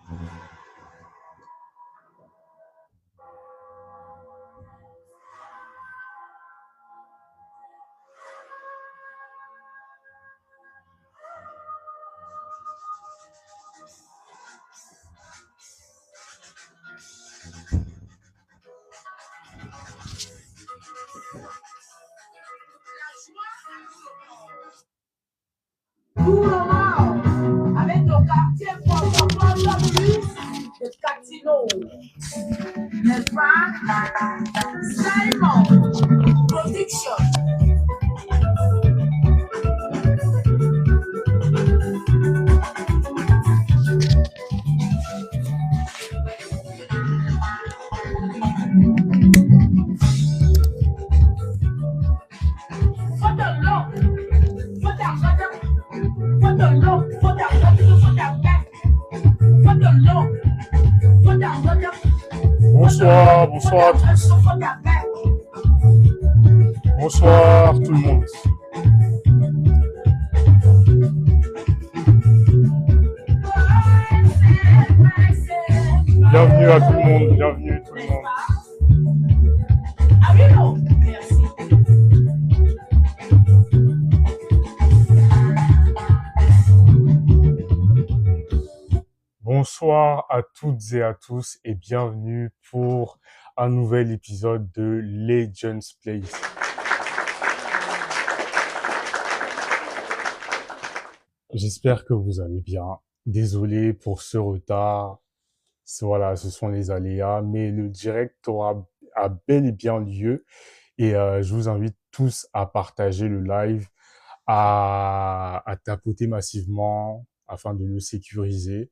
Avec nos quartiers de Catino, n'est-ce pas? Simon Production. Bonsoir, bonsoir à tous. Bonsoir tout le monde. Bienvenue à tout le monde, bienvenue tout le monde. Bonsoir à toutes et à tous et bienvenue pour un nouvel épisode de Legends Place. J'espère que vous allez bien. Désolé pour ce retard. Voilà, ce sont les aléas, mais le direct a bel et bien lieu et je vous invite tous à partager le live, à tapoter massivement afin de le sécuriser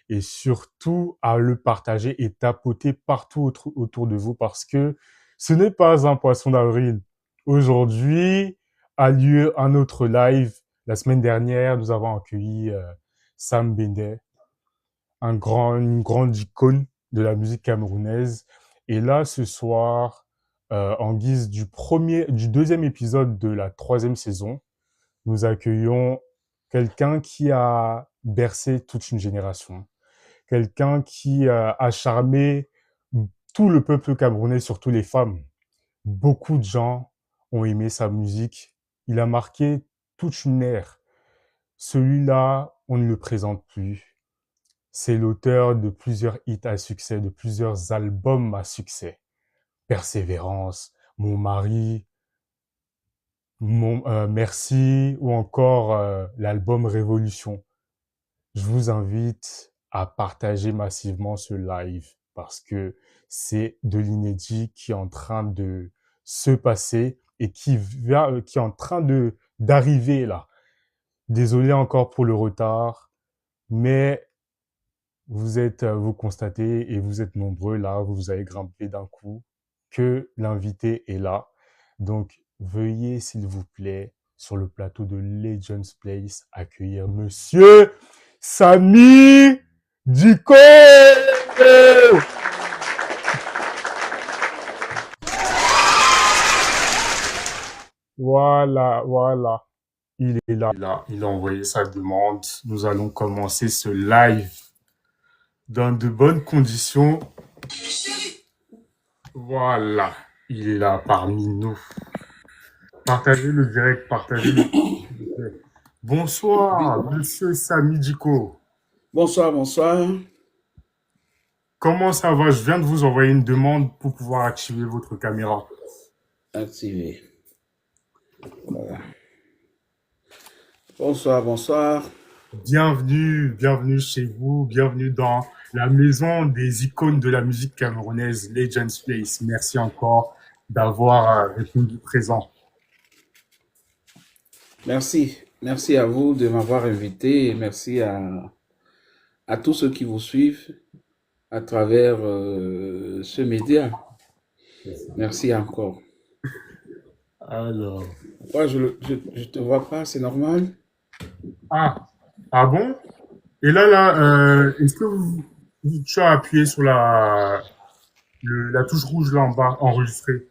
et surtout à le partager et tapoter partout autour de vous parce que ce n'est pas un poisson d'avril. Aujourd'hui a lieu un autre live. La semaine dernière, nous avons accueilli Sam Bender, une grande icône de la musique camerounaise. Et là, ce soir, en guise du deuxième épisode de la 3e saison, nous accueillons quelqu'un qui a bercé toute une génération, quelqu'un qui a charmé tout le peuple camerounais, surtout les femmes. Beaucoup de gens ont aimé sa musique. Il a marqué toute une ère. Celui-là, on ne le présente plus. C'est l'auteur de plusieurs hits à succès, de plusieurs albums à succès. Persévérance, Mon mari, Merci ou encore l'album Révolution. Je vous invite à partager massivement ce live parce que c'est de l'inédit qui est en train de se passer et qui est en train d'arriver là. Désolé encore pour le retard, mais vous constatez et vous êtes nombreux là, vous avez grimpé d'un coup que l'invité est là. Donc, veuillez s'il vous plaît sur le plateau de Legends Place accueillir Monsieur Samy Diko. Voilà. Il est là, il a envoyé sa demande. Nous allons commencer ce live dans de bonnes conditions. Voilà, il est là parmi nous. Partagez le direct, partagez-le. Bonsoir, Monsieur Samy Diko. Bonsoir. Comment ça va? Je viens de vous envoyer une demande pour pouvoir activer votre caméra. Activé. Voilà. Bonsoir. Bienvenue chez vous, bienvenue dans la maison des icônes de la musique camerounaise, Legends Place. Merci encore d'avoir répondu présent. Merci à vous de m'avoir invité et merci à tous ceux qui vous suivent à travers ce média. Merci encore. Alors. Ouais, je te vois pas, c'est normal? Ah bon? Et là, est-ce que tu as appuyé sur la touche rouge là en bas, enregistrer?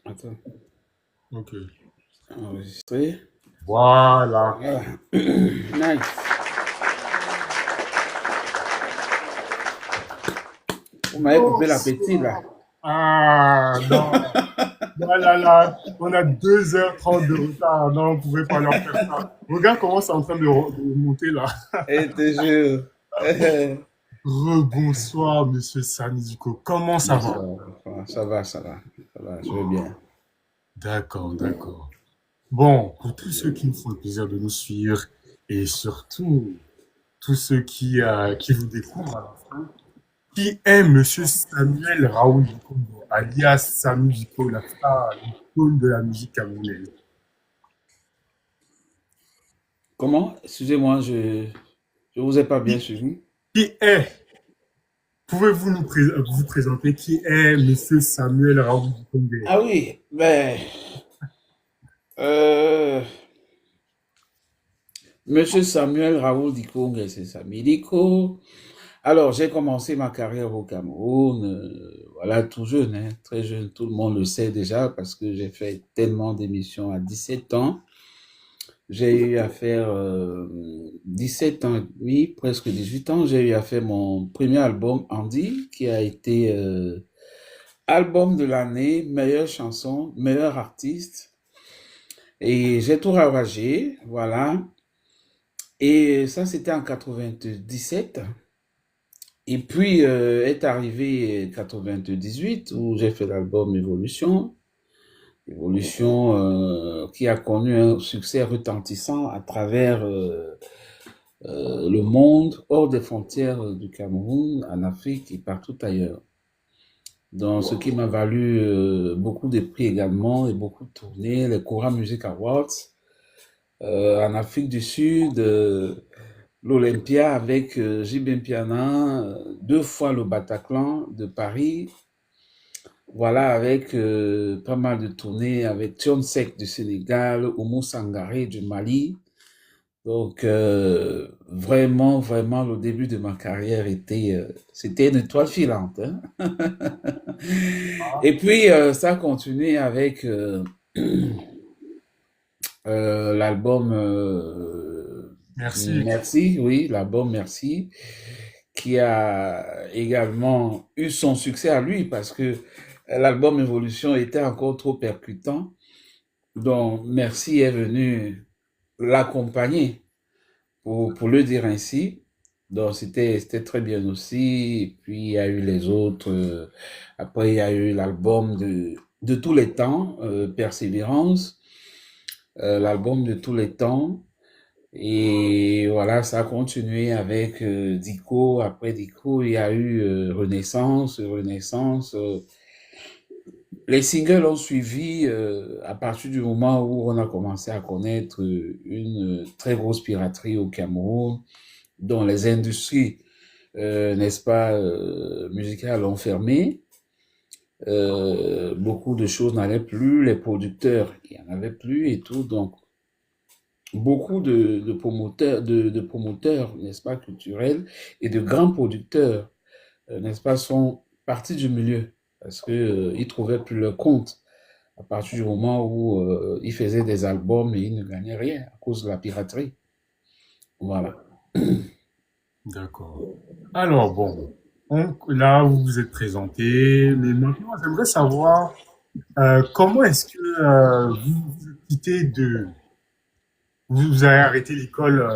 Attends. Ok. Enregistrer. Voilà. Nice. Vous m'avez coupé l'appétit, là. Bonsoir. Ah, non. Là, là, là, on a 2h30 de retard. Non, on pouvait pas leur faire ça. Regarde comment c'est en train de monter là. Et te jure. Rebonsoir, monsieur Samiziko. Comment ça va? Bonsoir. Ça va, ça va. Ça va, je vais bien. D'accord, d'accord. Bon, pour tous ceux qui nous font le plaisir de nous suivre et surtout tous ceux qui vous découvrent à la fin, qui est monsieur Samuel Raoul Dikombo, alias Samy Diko, la star, l'icône de la musique camerounaise? Comment? Excusez-moi, je vous ai pas bien Qui, suivi. qui est, pouvez-vous vous présenter qui est monsieur Samuel Raoul Dikombo? Ah oui, ben, euh, Monsieur Samuel Raoul Dikong, c'est Samy Diko. Alors, j'ai commencé ma carrière au Cameroun, voilà, tout jeune, hein, très jeune, tout le monde le sait déjà parce que j'ai fait tellement d'émissions à 17 ans. J'ai eu à faire 17 ans et demi, presque 18 ans, j'ai eu à faire mon premier album, Andy, qui a été album de l'année, meilleure chanson, meilleur artiste. Et j'ai tout ravagé, voilà. Et ça, c'était en 97. Et puis est arrivé 98 où j'ai fait l'album Évolution. Évolution qui a connu un succès retentissant à travers le monde, hors des frontières du Cameroun, en Afrique et partout ailleurs. Donc, ce qui m'a valu beaucoup de prix également et beaucoup de tournées, les Cora Music Awards en Afrique du Sud, l'Olympia avec J.B. Mpiana, 2 fois le Bataclan de Paris, voilà, avec pas mal de tournées avec Thione Seck du Sénégal, Oumou Sangaré du Mali. Donc, vraiment, vraiment, le début de ma carrière c'était une étoile filante, hein. Et puis, ça a continué avec l'album Merci. Merci, oui, l'album Merci, qui a également eu son succès à lui parce que l'album Évolution était encore trop percutant. Donc, Merci est venu l'accompagner, pour le dire ainsi. Donc, c'était très bien aussi. Et puis, il y a eu les autres. Après, il y a eu l'album de tous les temps, Persévérance, l'album de tous les temps. Et voilà, ça a continué avec Dico. Après Dico, il y a eu Renaissance, Renaissance. Les singles ont suivi à partir du moment où on a commencé à connaître une très grosse piraterie au Cameroun, dont les industries, n'est-ce pas, musicales ont fermé. Beaucoup de choses n'allaient plus, les producteurs, il n'y en avait plus et tout. Donc, beaucoup de promoteurs, n'est-ce pas, culturels et de grands producteurs, n'est-ce pas, sont partis du milieu parce que ils trouvaient plus leur compte à partir du moment où ils faisaient des albums et ils ne gagnaient rien à cause de la piraterie. Voilà. D'accord. Alors, bon, là, vous vous êtes présenté, mais maintenant, j'aimerais savoir comment est-ce que vous êtes quitté vous avez arrêté l'école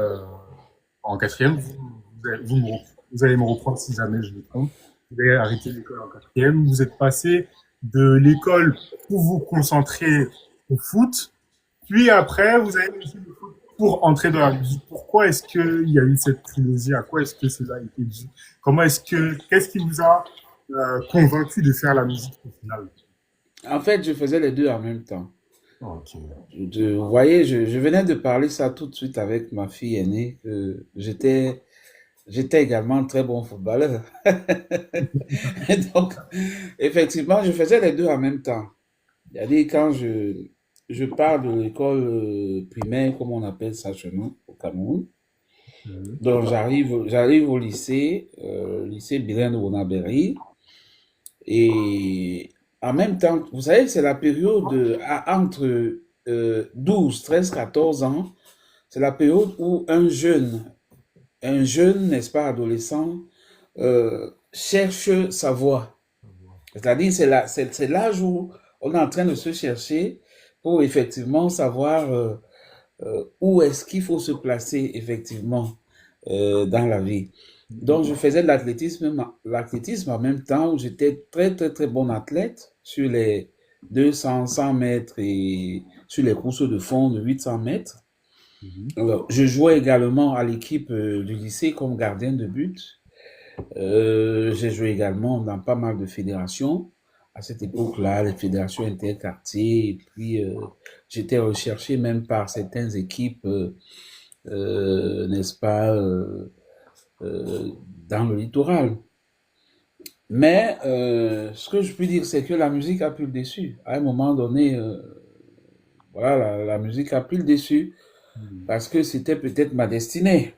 en quatrième, vous allez me reprendre si jamais je me trompe. Vous avez arrêté l'école en quatrième, vous êtes passé de l'école pour vous concentrer au foot, puis après, vous avez laissé le foot pour entrer dans la musique. Pourquoi est-ce qu'il y a eu cette trilogie? À quoi est-ce que cela a été dû? Qu'est-ce qui vous a convaincu de faire la musique au final? En fait, je faisais les deux en même temps. Ok. Vous voyez, je venais de parler ça tout de suite avec ma fille aînée, que j'étais également un très bon footballeur. Et donc, effectivement, je faisais les deux en même temps. C'est-à-dire, quand je pars de l'école primaire, comme on appelle ça chez nous, au Cameroun, Mhm. donc j'arrive au lycée, lycée Biren de Wonaberi, et en même temps, vous savez, c'est la période entre 12, 13, 14 ans, c'est la période où un jeune, n'est-ce pas, adolescent, cherche sa voie. C'est-à-dire, c'est l'âge où on est en train de se chercher pour effectivement savoir où est-ce qu'il faut se placer effectivement dans la vie. Donc, je faisais de l'athlétisme en même temps où j'étais très, très, très bon athlète sur les 200, 100 mètres et sur les courses de fond de 800 mètres. Alors, je jouais également à l'équipe du lycée comme gardien de but. J'ai joué également dans pas mal de fédérations. À cette époque-là, les fédérations interquartiers. Et puis, j'étais recherché même par certaines équipes, n'est-ce pas, dans le littoral. Mais ce que je puis dire, c'est que la musique a pris le dessus. À un moment donné, voilà, la musique a pris le dessus parce que c'était peut-être ma destinée.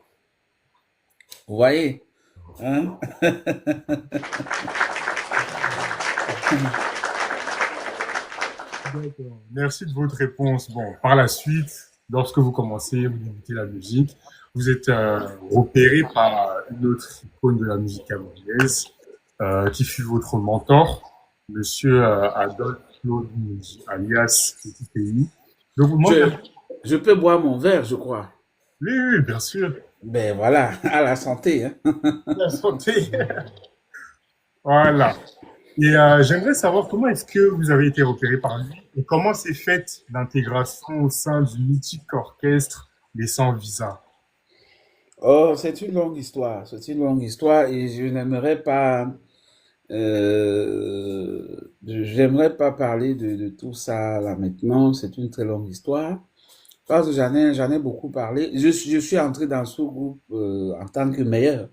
Vous voyez, hein? D'accord. Merci de votre réponse. Bon, par la suite, lorsque vous commencez, vous débutez la musique, vous êtes repéré par une autre icône de la musique camerounaise, qui fut votre mentor, Monsieur Adolphe Claude Mouji, alias Petit Pays. Donc, moi, Je, je peux boire mon verre, je crois. oui, oui, bien sûr, Ben voilà, à la santé, hein. la santé. Voilà. Et j'aimerais savoir comment est-ce que vous avez été repéré par lui et comment s'est faite l'intégration au sein du mythique orchestre Les Sans Visa. Oh, c'est une longue histoire. C'est une longue histoire et je n'aimerais pas, j'aimerais pas parler de tout ça là maintenant. C'est une très longue histoire. Parce que j'en ai beaucoup parlé. Je suis entré dans ce groupe en tant que meilleur.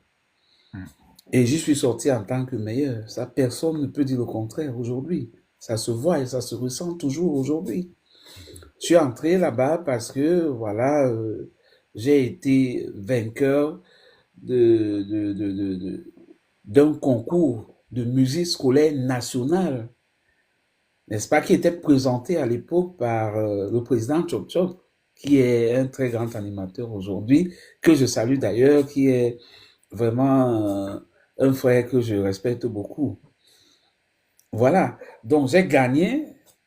Et j'y suis sorti en tant que meilleur. Ça, personne ne peut dire le contraire aujourd'hui. Ça se voit et ça se ressent toujours aujourd'hui. Je suis entré là-bas parce que, voilà, j'ai été vainqueur d'un concours de musique scolaire nationale, n'est-ce pas, qui était présenté à l'époque par le président Chop Chop, qui est un très grand animateur aujourd'hui, que je salue d'ailleurs, qui est vraiment un frère que je respecte beaucoup. Voilà. Donc, j'ai gagné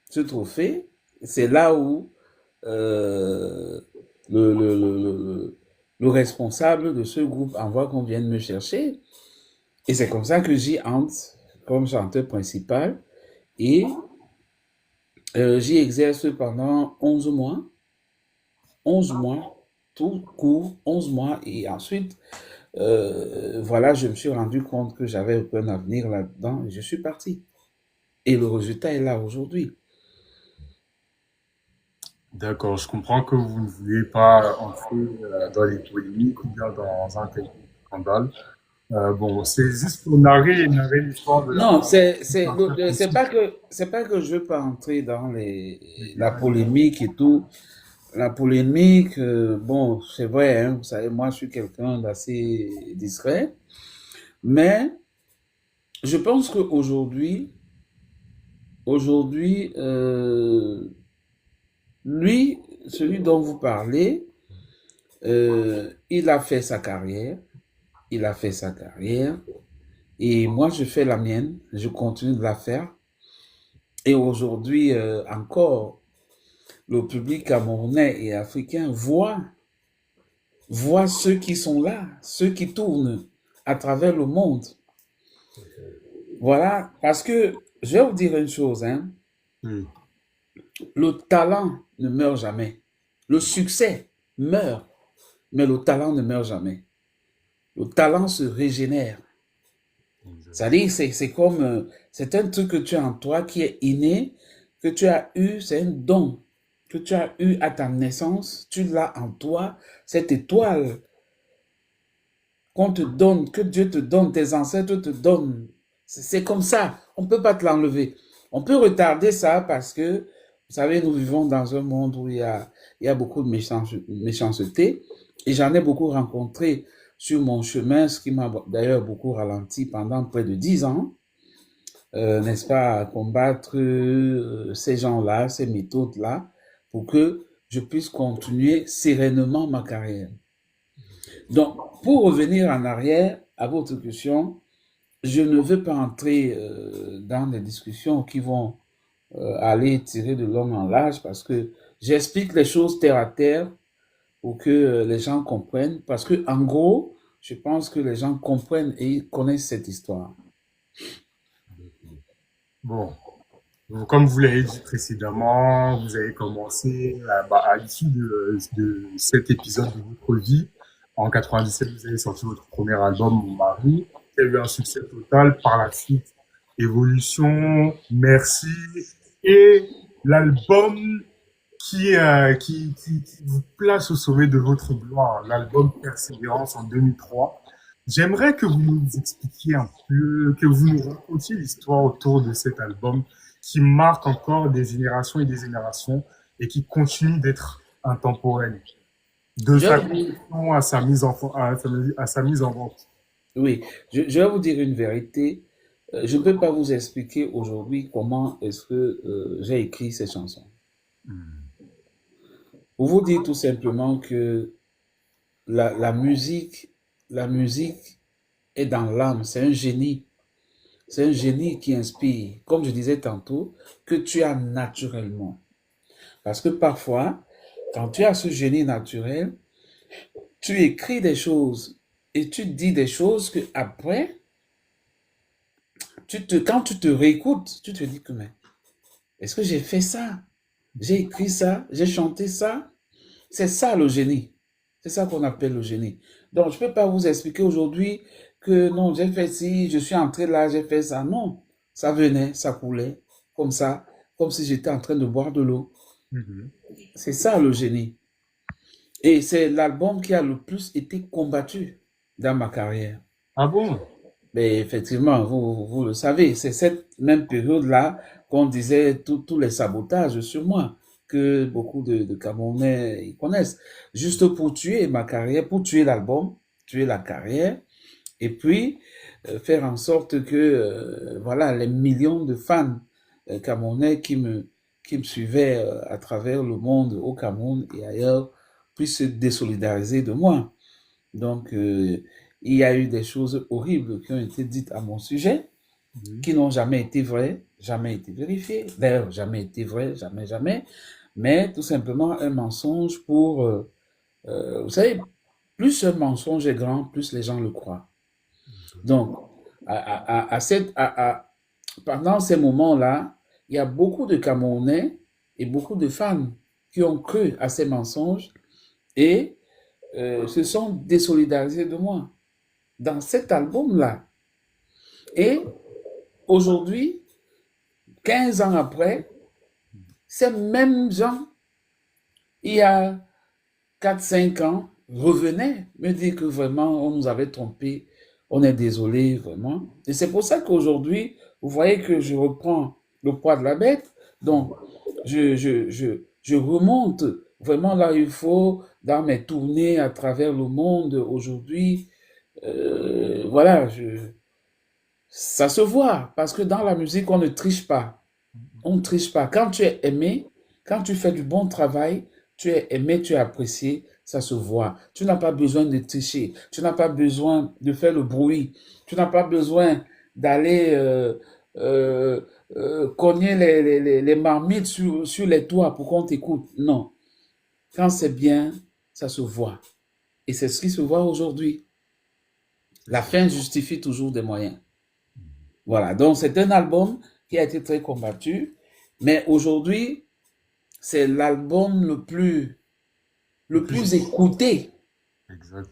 ce trophée. C'est là où euh, le responsable de ce groupe envoie qu'on vienne me chercher. Et c'est comme ça que j'y entre comme chanteur principal. Et j'y exerce pendant 11 mois. 11 mois, tout court, 11 mois. Et ensuite, voilà, je me suis rendu compte que j'avais aucun avenir là-dedans et je suis parti. Et le résultat est là aujourd'hui. D'accord, je comprends que vous ne voulez pas entrer dans les polémiques ou bien dans un quelconque scandale. Bon, c'est juste pour narrer l'histoire de Non, d'un frère possible. c'est pas que je veux pas entrer dans la polémique et tout. La polémique, bon, c'est vrai, hein, vous savez, moi, je suis quelqu'un d'assez discret, mais je pense aujourd'hui, lui, celui dont vous parlez, il a fait sa carrière, il a fait sa carrière, et moi, je fais la mienne, je continue de la faire, et aujourd'hui, encore, le public camerounais et africain voit ceux qui sont là, ceux qui tournent à travers le monde. Voilà, parce que je vais vous dire une chose, hein, Oui, le talent ne meurt jamais. Le succès meurt, mais le talent ne meurt jamais. Le talent se régénère. C'est-à-dire, c'est comme, c'est un truc que tu as en toi qui est inné, que tu as eu, c'est un don que tu as eu à ta naissance, tu l'as en toi, cette étoile qu'on te donne, que Dieu te donne, tes ancêtres te donnent. C'est comme ça, on ne peut pas te l'enlever. On peut retarder ça parce que, vous savez, nous vivons dans un monde où il y a beaucoup de méchanceté et j'en ai beaucoup rencontré sur mon chemin, ce qui m'a d'ailleurs beaucoup ralenti pendant près de 10 ans, n'est-ce pas, à combattre ces gens-là, ces méthodes-là, pour que je puisse continuer sereinement ma carrière. Donc, pour revenir en arrière à votre question, je ne veux pas entrer dans des discussions qui vont aller tirer de long en large parce que j'explique les choses terre à terre pour que les gens comprennent. Parce que, en gros, je pense que les gens comprennent et connaissent cette histoire. Bon, donc, comme vous l'avez dit précédemment, vous avez commencé à l'issue de cet épisode de votre vie. En 97, vous avez sorti votre premier album, Mon mari, qui a eu un succès total. Par la suite, Évolution, Merci, et l'album qui vous place au sommet de votre gloire, l'album Persévérance en 2003. J'aimerais que vous nous expliquiez un peu, que vous nous racontiez l'histoire autour de cet album qui marque encore des générations et des générations et qui continue d'être intemporel. De Je sa vais vous dire, conception à sa mise à sa mise en vente. oui, je vais vous dire une vérité. Je ne peux pas vous expliquer aujourd'hui comment est-ce que j'ai écrit ces chansons. Pour vous dire tout simplement que la musique, la musique est dans l'âme, c'est un génie. C'est un génie qui inspire, comme je disais tantôt, que tu as naturellement. Parce que parfois, quand tu as ce génie naturel, tu écris des choses et tu dis des choses que après, quand tu te réécoutes, tu te dis que mais est-ce que j'ai fait ça? J'ai écrit ça? J'ai chanté ça? C'est ça le génie. C'est ça qu'on appelle le génie. Donc, je ne peux pas vous expliquer aujourd'hui que non, j'ai fait ci, je suis entré là, j'ai fait ça. Non, ça venait, ça coulait, comme ça, comme si j'étais en train de boire de l'eau. Mhm. C'est ça le génie. Et c'est l'album qui a le plus été combattu dans ma carrière. Ah bon? Mais effectivement, vous le savez, c'est cette même période-là qu'on disait tous les sabotages sur moi, que beaucoup de Camerounais ils connaissent, juste pour tuer ma carrière, pour tuer l'album, tuer la carrière, et puis faire en sorte que voilà, les millions de fans camerounais qui me suivaient à travers le monde, au Cameroun et ailleurs, puissent se désolidariser de moi. Donc, il y a eu des choses horribles qui ont été dites à mon sujet, Mhm. qui n'ont jamais été vraies, jamais été vérifiées, d'ailleurs jamais été vraies, jamais, jamais, mais tout simplement un mensonge pour, vous savez, plus un mensonge est grand, plus les gens le croient. Donc, pendant ces moments-là, il y a beaucoup de Camerounais et beaucoup de femmes qui ont cru à ces mensonges et se sont désolidarisés de moi dans cet album-là. Et aujourd'hui, 15 ans après, ces mêmes gens, il y a 4 5 ans, revenaient me dire que vraiment, on nous avait trompés, on est désolé, vraiment. Et c'est pour ça qu'aujourd'hui, vous voyez que je reprends le poids de la bête. Donc, je remonte vraiment là où il faut, dans mes tournées à travers le monde aujourd'hui. Voilà, ça se voit, parce que dans la musique, on ne triche pas. On ne triche pas. Quand tu es aimé, quand tu fais du bon travail, tu es aimé, tu es apprécié, ça se voit. Tu n'as pas besoin de tricher. Tu n'as pas besoin de faire le bruit. Tu n'as pas besoin d'aller euh, cogner les marmites sur les toits pour qu'on t'écoute. Non. Quand c'est bien, ça se voit. Et c'est ce qui se voit aujourd'hui. La fin justifie toujours des moyens. Voilà. Donc, c'est un album qui a été très combattu. Mais aujourd'hui, c'est l'album Le le plus plus écouté. exact.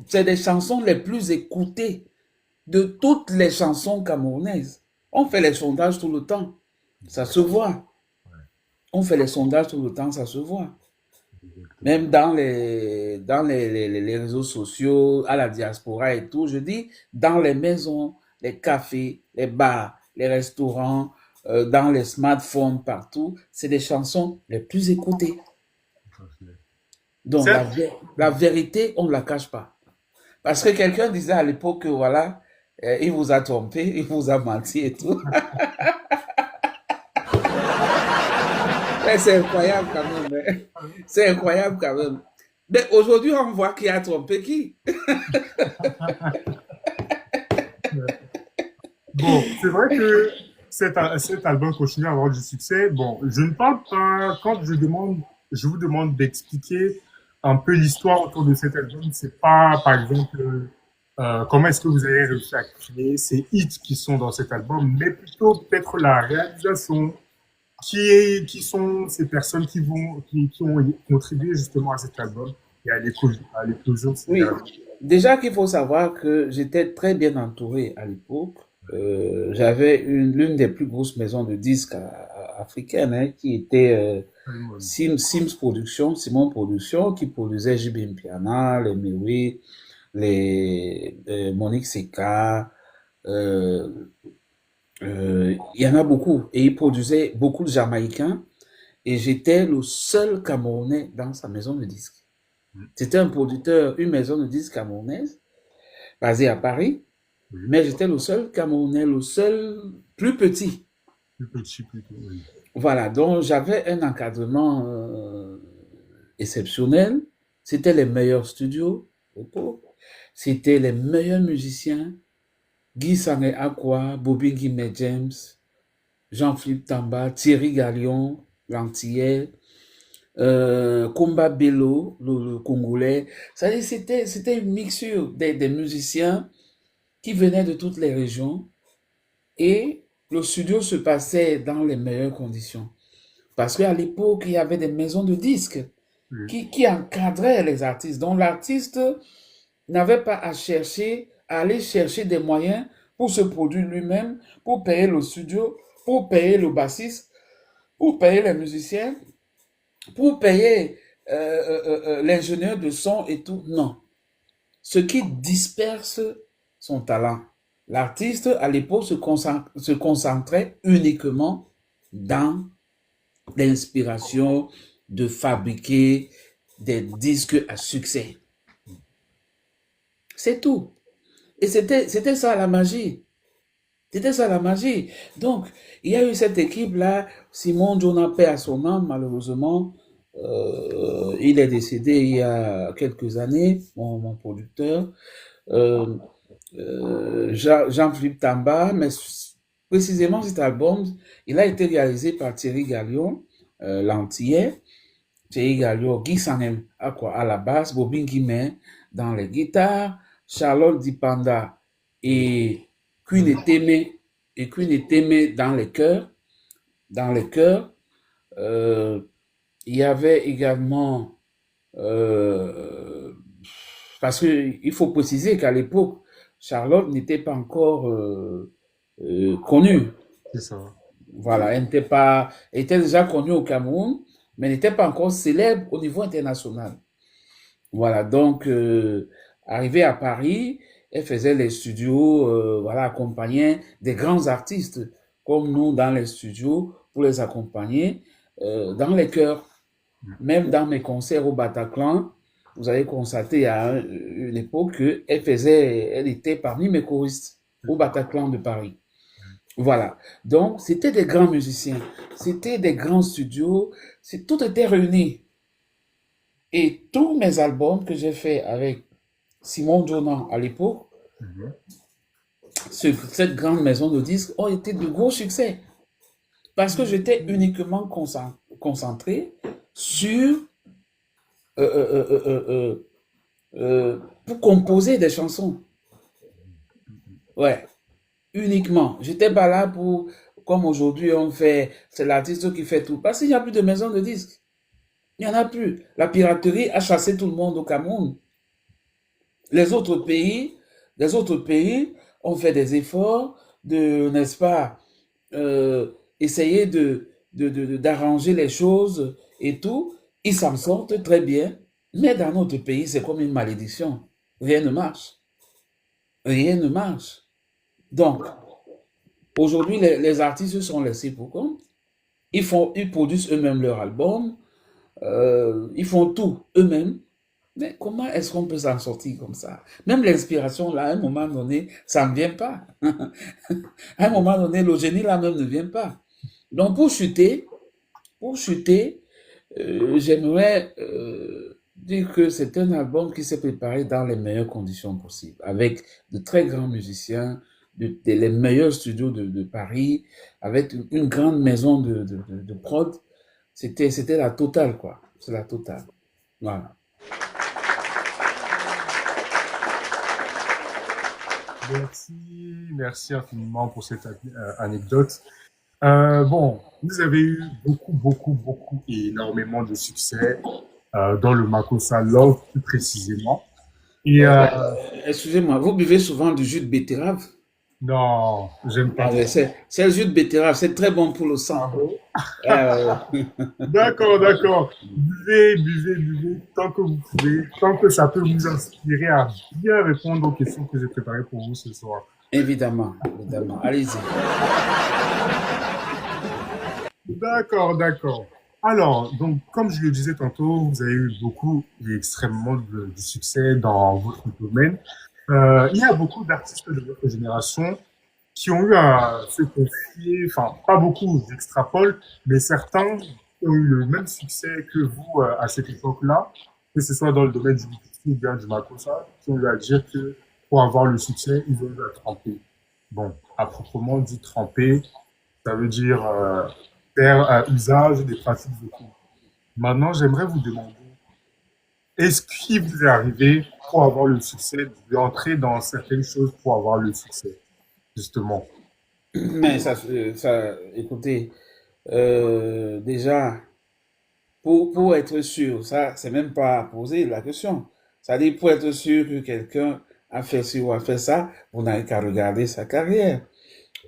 C'est des chansons les plus écoutées de toutes les chansons camerounaises. On fait les sondages tout le temps. Ça se voit. On fait les sondages tout le temps, ça se voit. Même dans les réseaux sociaux, à la diaspora et tout, je dis, dans les maisons, les cafés, les bars, les restaurants, dans les smartphones, partout, c'est des chansons les plus écoutées. Donc, C'est la vérité, on ne la cache pas. Parce que quelqu'un disait à l'époque que voilà, il vous a trompé, il vous a menti et tout. Mais c'est incroyable quand même. Hein. C'est incroyable quand même. Mais aujourd'hui, on voit qui a trompé qui. Bon, c'est vrai que cet album continue à avoir du succès. Bon, je ne parle pas, quand je vous demande d'expliquer un peu l'histoire autour de cet album, c'est pas, par exemple, comment est-ce que vous avez réussi à créer ces hits qui sont dans cet album, mais plutôt peut-être la réalisation, qui sont ces personnes qui ont contribué justement à cet album et à l'éclosion de cet Oui, album. déjà qu'il faut savoir que j'étais très bien entouré à l'époque. J'avais l'une des plus grosses maisons de disques africaines, hein, qui était Sims Production, Simon Production, qui produisait JB Mpiana, les Mewe, les Monique Seka, euh, il y en a beaucoup. Et il produisait beaucoup de Jamaïcains. Et j'étais le seul Camerounais dans sa maison de disques. C'était un producteur, une maison de disques camerounaise, basée à Paris. Oui, Mais j'étais le seul Camerounais, le seul plus petit. plus petit, plutôt, oui. Voilà, donc j'avais un encadrement exceptionnel. C'était les meilleurs studios au l'époque. C'était les meilleurs musiciens. Guy Sangé Aqua, Bobby Guimé James, Jean-Philippe Tamba, Thierry Galion, l'Antillais, Kumba Bello, le Congolais. C'était une mixture des musiciens qui venaient de toutes les régions et le studio se passait dans les meilleures conditions. Parce qu'à l'époque, il y avait des maisons de disques Oui, qui encadraient les artistes. Donc l'artiste n'avait pas à chercher, à aller chercher des moyens pour se produire lui-même, pour payer le studio, pour payer le bassiste, pour payer les musiciens, pour payer l'ingénieur de son et tout. Non. Ce qui disperse son talent. L'artiste, à l'époque, se concentrait uniquement dans l'inspiration de fabriquer des disques à succès. C'est tout. Et c'était ça la magie. C'était ça la magie. Donc, il y a eu cette équipe-là. Simon Jonah, paix à son âme, malheureusement. Il est décédé il y a quelques années, mon producteur. Euh, Jean-Philippe Tamba, mais précisément cet album, il a été réalisé par Thierry Galion, l'antillais. Thierry Galion, Guy Sanem à la basse, Bobin Guimet dans les guitares, Charlotte Dipanda et Queen Eteme dans les chœurs. Dans les chœurs, euh, il y avait également parce qu'il faut préciser qu'à l'époque, Charlotte n'était pas encore connue. c'est ça. Voilà, elle était déjà connue au Cameroun, mais n'était pas encore célèbre au niveau international. Voilà, donc arrivée à Paris, elle faisait les studios, voilà, accompagnait des grands artistes comme nous dans les studios pour les accompagner dans les chœurs. Même dans mes concerts au Bataclan, vous avez constaté à une époque elle était parmi mes choristes au Bataclan de Paris. Voilà. Donc, c'était des grands musiciens, c'était des grands studios, tout était réuni. Et tous mes albums que j'ai fait avec Simon Jonan à l'époque, Mhm. cette grande maison de disques, ont été de gros succès. Parce que j'étais uniquement concentré sur euh, euh, euh, euh, euh, pour composer des chansons. Ouais, uniquement. J'étais pas là pour, comme aujourd'hui on fait, c'est l'artiste qui fait tout. Parce qu'il n'y a plus de maison de disques. Il n'y en a plus. La piraterie a chassé tout le monde au Cameroun. Les autres pays, les autres pays ont fait des efforts de, n'est-ce pas, euh, essayer d'arranger les choses et tout. Ils s'en sortent très bien. Mais dans notre pays, c'est comme une malédiction. Rien ne marche. Rien ne marche. Donc, aujourd'hui, les artistes sont laissés pour compte. Ils produisent eux-mêmes leur album. Ils font tout eux-mêmes. Mais comment est-ce qu'on peut s'en sortir comme ça? Même l'inspiration, là, à un moment donné, ça ne vient pas. À un moment donné, le génie là même ne vient pas. Donc, pour chuter, j'aimerais dire que c'est un album qui s'est préparé dans les meilleures conditions possibles, avec de très grands musiciens, les meilleurs studios de Paris, avec une grande maison de prod. C'était la totale, quoi. C'est la totale. Voilà. Merci infiniment pour cette anecdote. Bon, vous avez eu beaucoup et énormément de succès dans le Makossa Love plus précisément. Et Excusez-moi, vous buvez souvent du jus de betterave? non, j'aime pas Ah ouais, trop. c'est le jus de betterave, c'est très bon pour le Ah sang. bon? Ouais. D'accord. Buvez, tant que vous pouvez, tant que ça peut vous inspirer à bien répondre aux questions que j'ai préparées pour vous ce soir. Évidemment, évidemment. Allez-y. D'accord. Alors, donc, comme je le disais tantôt, vous avez eu beaucoup et extrêmement de succès dans votre domaine. Il y a beaucoup d'artistes de votre génération qui ont eu à se confier, enfin, pas beaucoup, j'extrapole, mais certains ont eu le même succès que vous à cette époque-là, que ce soit dans le domaine du B2C ou bien du Makossa, qui ont eu à dire que pour avoir le succès, ils ont eu à tremper. Bon, à proprement dit tremper, ça veut dire faire usage des pratiques de cours. Maintenant, j'aimerais vous demander, est-ce qu'il vous est arrivé, pour avoir le succès, d'entrer dans certaines choses pour avoir le succès, justement? Mais écoutez, déjà, pour être sûr, ça, c'est même pas à poser la question. Ça dit, pour être sûr que quelqu'un a fait ci ou a fait ça, vous n'avez qu'à regarder sa carrière.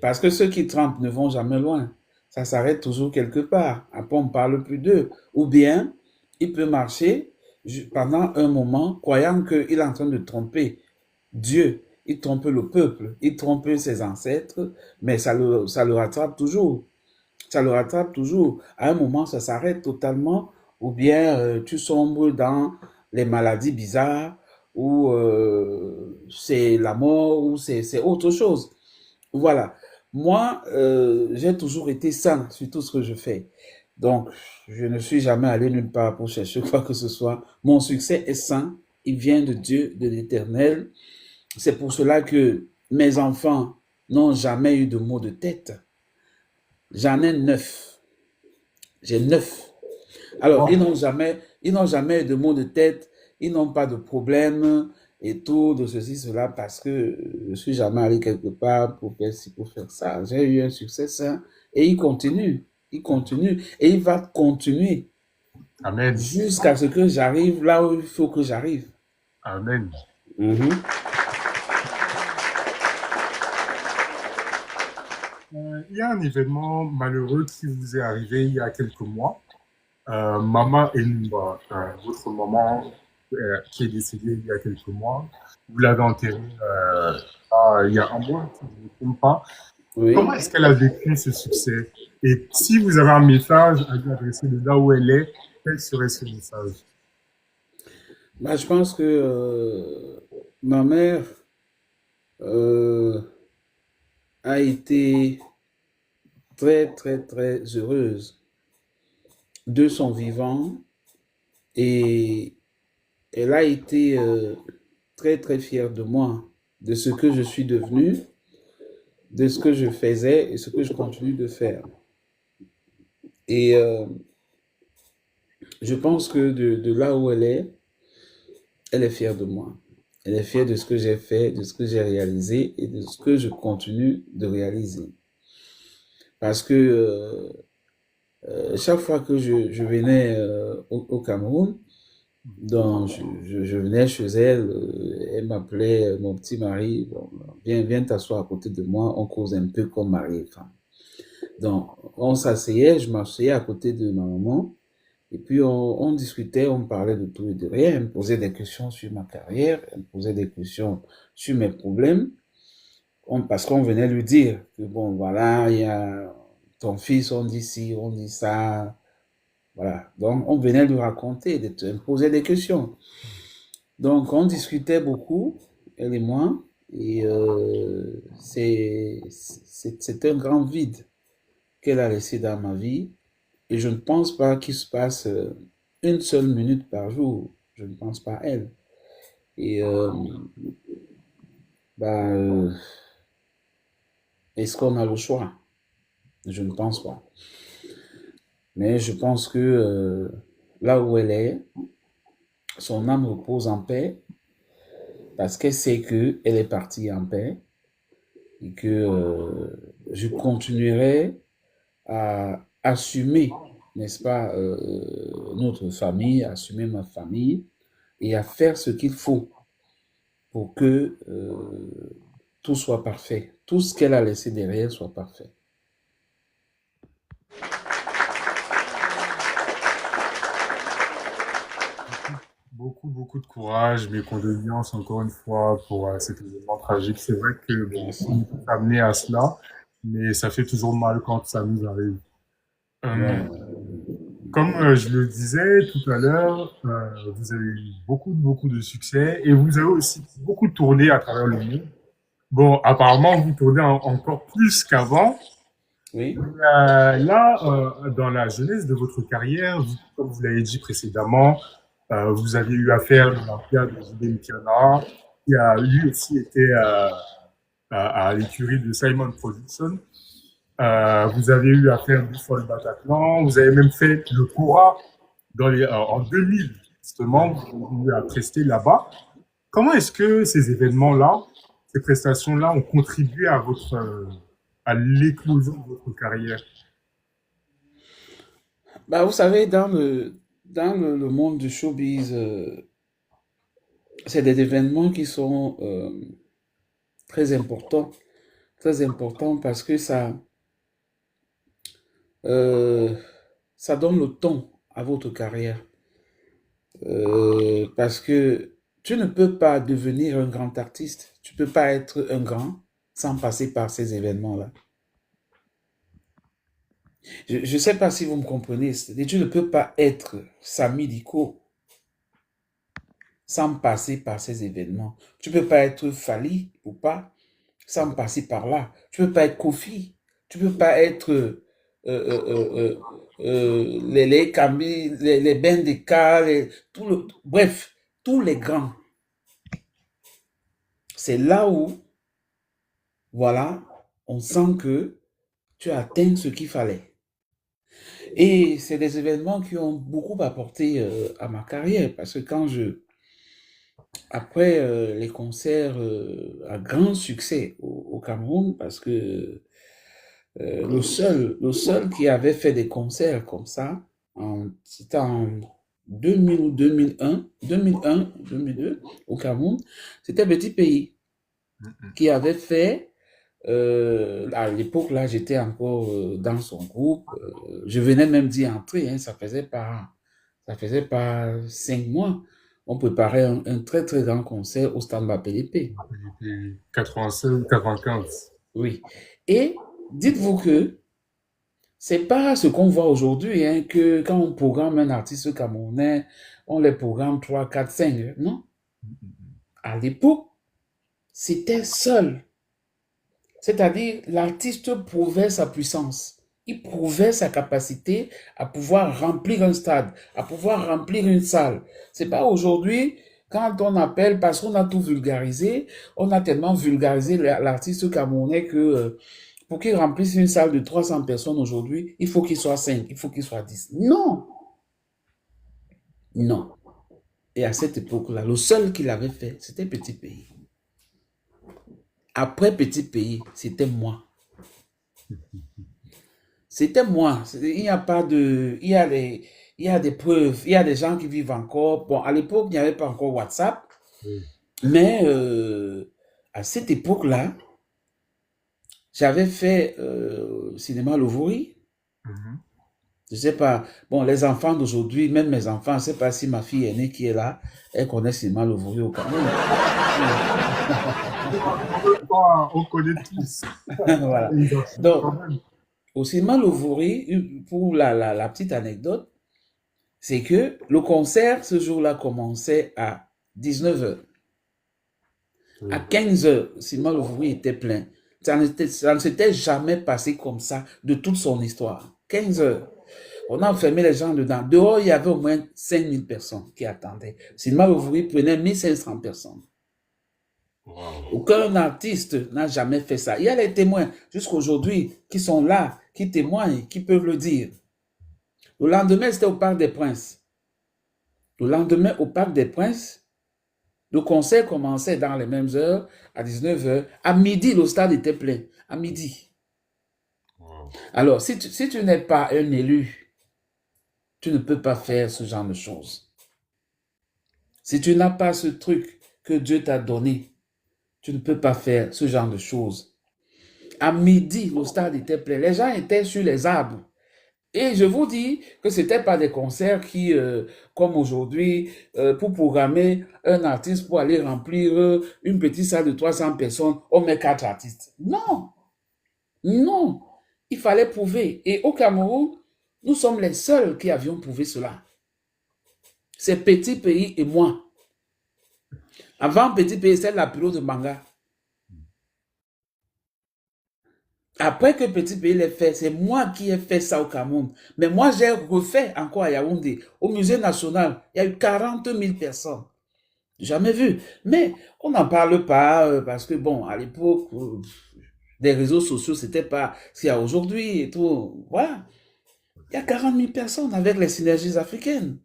Parce que ceux qui trempent ne vont jamais loin. Ça s'arrête toujours quelque part. Après, on parle plus d'eux. Ou bien, il peut marcher pendant un moment, croyant qu'il est en train de tromper Dieu. Il trompe le peuple, il trompe ses ancêtres, mais ça le rattrape toujours. Ça le rattrape toujours. À un moment, ça s'arrête totalement, ou bien tu sombres dans les maladies bizarres, ou c'est la mort, ou c'est autre chose. Voilà. Moi, j'ai toujours été sain sur tout ce que je fais. Donc, je ne suis jamais allé nulle part pour chercher quoi que ce soit. Mon succès est sain. Il vient de Dieu, de l'Éternel. C'est pour cela que mes enfants n'ont jamais eu de maux de tête. J'en ai 9. J'ai 9. Alors, Bon, ils n'ont jamais eu de maux de tête. Ils n'ont pas de problème et tout, de ceci, cela, parce que je suis jamais allé quelque part pour faire ci, pour faire ça. J'ai eu un succès sain et il continue. Il continue et il va continuer amen, jusqu'à ce que j'arrive là où il faut que j'arrive. amen. Mhm. Il y a un événement malheureux qui vous est arrivé il y a quelques mois. Maman Enumba, votre maman qui est décédée il y a quelques mois, vous l'avez enterrée il y a un mois, si je ne me trompe pas. Comment Oui. est-ce qu'elle a vécu ce succès? Et si vous avez un message à lui adresser de là où elle est, quel serait ce message? Bah, je pense que ma mère euh, a été très heureuse de son vivant et elle a été très fière de moi, de ce que je suis devenu, de ce que je faisais et ce que je continue de faire. Et je pense que de là où elle est fière de moi. Elle est fière de ce que j'ai fait, de ce que j'ai réalisé et de ce que je continue de réaliser. Parce que chaque fois que je venais au Cameroun, donc je venais chez elle, elle m'appelait mon petit mari, bon, viens t'asseoir à côté de moi, on cause un peu comme mari et femme. Donc on s'asseyait, je m'asseyais à côté de ma maman, et puis on discutait, on parlait de tout et de rien, elle me posait des questions sur ma carrière, elle me posait des questions sur mes problèmes, parce qu'on venait lui dire que bon voilà, il y a ton fils, on dit ci, on dit ça, voilà. Donc, on venait lui raconter, de poser des questions. Donc, on discutait beaucoup, elle et moi, et c'est un grand vide qu'elle a laissé dans ma vie. Et je ne pense pas qu'il se passe une seule minute par jour. Je ne pense pas à elle. Et bah, Est-ce qu'on a le choix? Je ne pense pas. Mais je pense que là où elle est, son âme repose en paix parce qu'elle sait qu'elle est partie en paix et que je continuerai à assumer, n'est-ce pas, notre famille, assumer ma famille et à faire ce qu'il faut pour que tout soit parfait. Tout ce qu'elle a laissé derrière soit parfait. Beaucoup de courage. Mes condoléances encore une fois pour cet événement tragique. C'est vrai que bon, Merci. on est tous amenés à cela, mais ça fait toujours mal quand ça nous arrive. Euh, Ouais. Comme je le disais tout à l'heure, vous avez eu beaucoup de succès et vous avez aussi beaucoup tourné à travers le monde. Bon, apparemment, vous tournez encore plus qu'avant. Oui. Là, dans la jeunesse de votre carrière, comme vous l'avez dit précédemment, vous avez eu affaire à l'Olympiade de Ljubljana, qui a lui aussi été à l'écurie de Simon Production. Vous avez eu affaire du Fall Bataclan, vous avez même fait le Cora en 2000, justement, vous avez presté là-bas. Comment est-ce que ces événements-là, ces prestations-là ont contribué à à l'éclosion de votre carrière? Bah, vous savez, le monde du showbiz, c'est des événements qui sont très importants. Très importants parce que euh, ça donne le ton à votre carrière. Parce que tu ne peux pas devenir un grand artiste. Tu peux pas être un grand sans passer par ces événements-là. Je ne sais pas si vous me comprenez. C'est-à-dire, tu ne peux pas être Sami Diko sans passer par ces événements. Tu ne peux pas être Fali ou pas sans passer par là. Tu ne peux pas être Kofi. Tu ne peux pas être les Kambi, les Bendeka, bref, tous les grands. C'est là où, voilà, on sent que tu as atteint ce qu'il fallait. Et c'est des événements qui ont beaucoup apporté à ma carrière parce que après les concerts à grand succès au Cameroun, parce que le seul qui avait fait des concerts comme ça, c'était en 2000 ou 2001, 2001, 2002, au Cameroun, c'était Petit Pays qui avait fait, à l'époque là, j'étais encore dans son groupe, je venais même d'y entrer, hein, ça faisait pas 5 mois. On préparait un très très grand concert au Stade Mapelépé. C'était 96, 95. Oui. Et dites-vous que c'est pas ce qu'on voit aujourd'hui, hein, que quand on programme un artiste camerounais, on les programme 3, 4, 5. Non. À l'époque, c'était seul. C'est-à-dire, l'artiste prouvait sa puissance. Il prouvait sa capacité à pouvoir remplir un stade, à pouvoir remplir une salle. C'est pas aujourd'hui, quand on appelle, parce qu'on a tout vulgarisé, on a tellement vulgarisé l'artiste camerounais que pour qu'il remplisse une salle de 300 personnes aujourd'hui, il faut qu'il soit 5, il faut qu'il soit 10. Non, non. Et à cette époque-là, le seul qui l'avait fait, c'était Petit Pays. Après Petit Pays, c'était moi. C'était moi. Il n'y a pas de... il y a des preuves. Il y a des gens qui vivent encore. Bon, à l'époque, il n'y avait pas encore WhatsApp. Oui. Mais à cette époque-là, j'avais fait Cinéma Louvori. Mhm. Je sais pas. Bon, les enfants d'aujourd'hui, même mes enfants, je ne sais pas si ma fille aînée qui est là, elle connaît Cinéma Louvori au Cameroun. On connaît tous. Voilà. Les enfants, Donc, quand même. au Cinéma Louvori, pour la petite anecdote, c'est que le concert, ce jour-là, commençait à 19h. Oui. À 15h, Cinéma Louvori était plein. Ça ne s'était jamais passé comme ça de toute son histoire. 15h. On a enfermé les gens dedans. Dehors, il y avait au moins 5000 personnes qui attendaient. Cinéma Louvori prenait 1500 personnes. Aucun artiste n'a jamais fait ça. Il y a les témoins jusqu'à aujourd'hui qui sont là, qui témoignent, qui peuvent le dire. Le lendemain, c'était au Parc des Princes. Le lendemain, au Parc des Princes, le concert commençait dans les mêmes heures, à 19h. À midi, le stade était plein. À midi. Alors, si tu n'es pas un élu, tu ne peux pas faire ce genre de choses. Si tu n'as pas ce truc que Dieu t'a donné, tu ne peux pas faire ce genre de choses. À midi, le stade était plein. Les gens étaient sur les arbres. Et je vous dis que ce n'était pas des concerts qui, comme aujourd'hui, pour programmer un artiste pour aller remplir une petite salle de 300 personnes, on met 4 artistes. Non, non, il fallait prouver. Et au Cameroun, nous sommes les seuls qui avions prouvé cela. Ces petits pays et moi. Avant, petit pays, c'était la période de manga. Après que Petit Pays l'ait fait, c'est moi qui ai fait ça au Cameroun. Mais moi, j'ai refait encore à Yaoundé. Au musée national, il y a eu 40 000 personnes. Jamais vu. Mais on n'en parle pas parce que, bon, à l'époque, des réseaux sociaux, c'était pas ce qu'il y a aujourd'hui et tout. Voilà. Il y a 40 000 personnes avec les synergies africaines.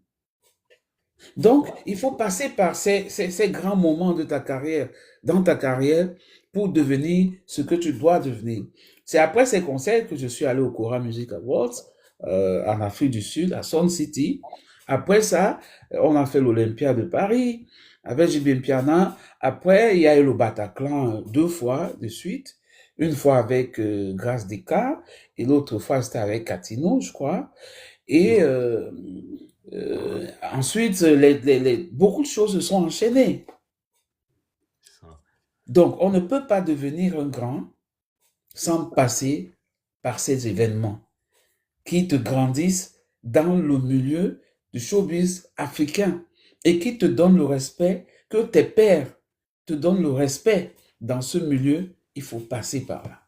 Donc, il faut passer par ces grands moments de ta carrière, dans ta carrière, pour devenir ce que tu dois devenir. C'est après ces concerts que je suis allé au Kora Music Awards en Afrique du Sud, à Sun City. Après ça, on a fait l'Olympia de Paris avec JB Mpiana. Après, il y a eu le Bataclan 2 fois de suite. Une fois avec Grâce Descartes et l'autre fois c'était avec Catino, je crois. Et ensuite, beaucoup de choses se sont enchaînées. Donc, on ne peut pas devenir un grand sans passer par ces événements qui te grandissent dans le milieu du showbiz africain et qui te donnent le respect que tes pères te donnent le respect dans ce milieu. Il faut passer par là.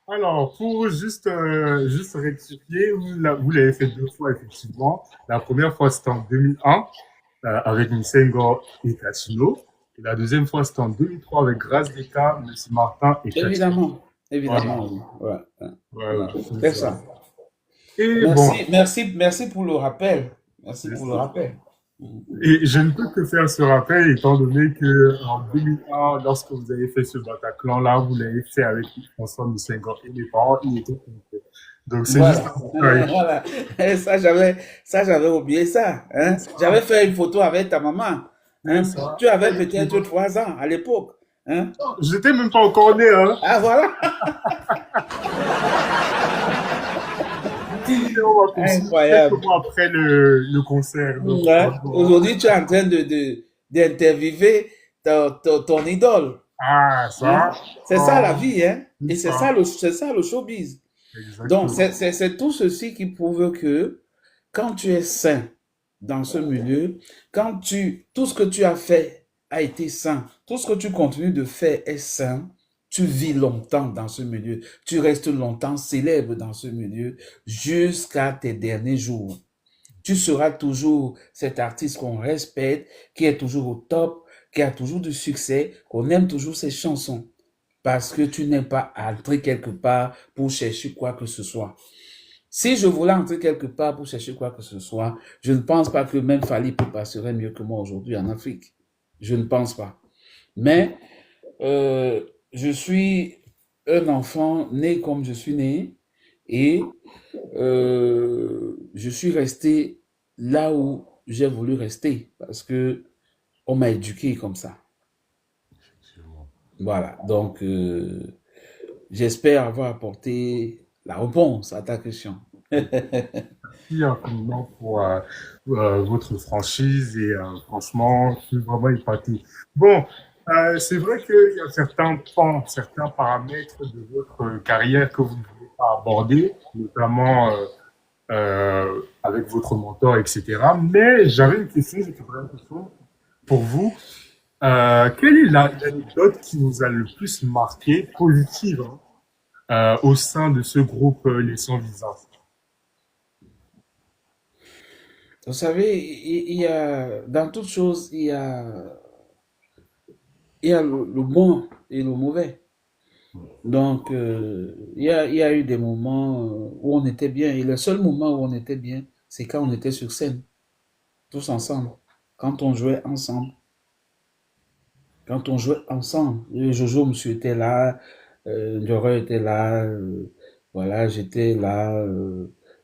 Alors, pour juste rectifier, vous l'avez fait 2 fois, effectivement. La première fois, c'était en 2001, avec Misengo et Catino. Et la deuxième fois, c'était en 2003, avec Grâce Descartes, M. Martin et Catino. Évidemment. Voilà, c'est ça. Et Merci pour le rappel. Merci pour le rappel. Et je ne peux que faire ce rappel, étant donné que en 2001, lorsque vous avez fait ce Bataclan-là, vous l'avez fait avec François Misengo et mes parents, ils étaient contents. Donc c'est juste voilà. Et ça, j'avais oublié ça. Hein? J'avais fait une photo avec ta maman. Hein? Tu avais peut-être 3 ans à l'époque. Hein? Je n'étais même pas encore né. Hein? Ah, voilà. Incroyable. Quelques mois après le concert. Aujourd'hui, tu es en train d'interviewer ton idole. Ah, ça. Hein? C'est ça la vie, hein? Et c'est ça le showbiz. Exactement. Donc, c'est tout ceci qui prouve que quand tu es sain dans ce milieu, tout ce que tu as fait a été sain, tout ce que tu continues de faire est sain, tu vis longtemps dans ce milieu, tu restes longtemps célèbre dans ce milieu jusqu'à tes derniers jours. Tu seras toujours cet artiste qu'on respecte, qui est toujours au top, qui a toujours du succès, qu'on aime toujours ses chansons. Parce que tu n'es pas entré quelque part pour chercher quoi que ce soit. Si je voulais entrer quelque part pour chercher quoi que ce soit, je ne pense pas que même Fally passerait mieux que moi aujourd'hui en Afrique. Je ne pense pas. Mais je suis un enfant né comme je suis né et je suis resté là où j'ai voulu rester parce que on m'a éduqué comme ça. Voilà, donc j'espère avoir apporté la réponse à ta question. Merci infiniment pour votre franchise et franchement, je suis vraiment épaté. Bon, c'est vrai qu'il y a certains pans, certains paramètres de votre carrière que vous ne pouvez pas aborder, notamment avec votre mentor, etc. Mais j'avais une question, j'ai une question pour vous. Quelle est l'anecdote qui vous a le plus marqué, positive, au sein de ce groupe Les Sans Visage? Vous savez, il y a, dans toute chose, il y a le bon et le mauvais. Donc, il y a eu des moments où on était bien. Et le seul moment où on était bien, c'est quand on était sur scène, tous ensemble. Quand on jouait ensemble. Quand on jouait ensemble. Et Jojo, monsieur, était là, Ndioro était là, voilà, j'étais là,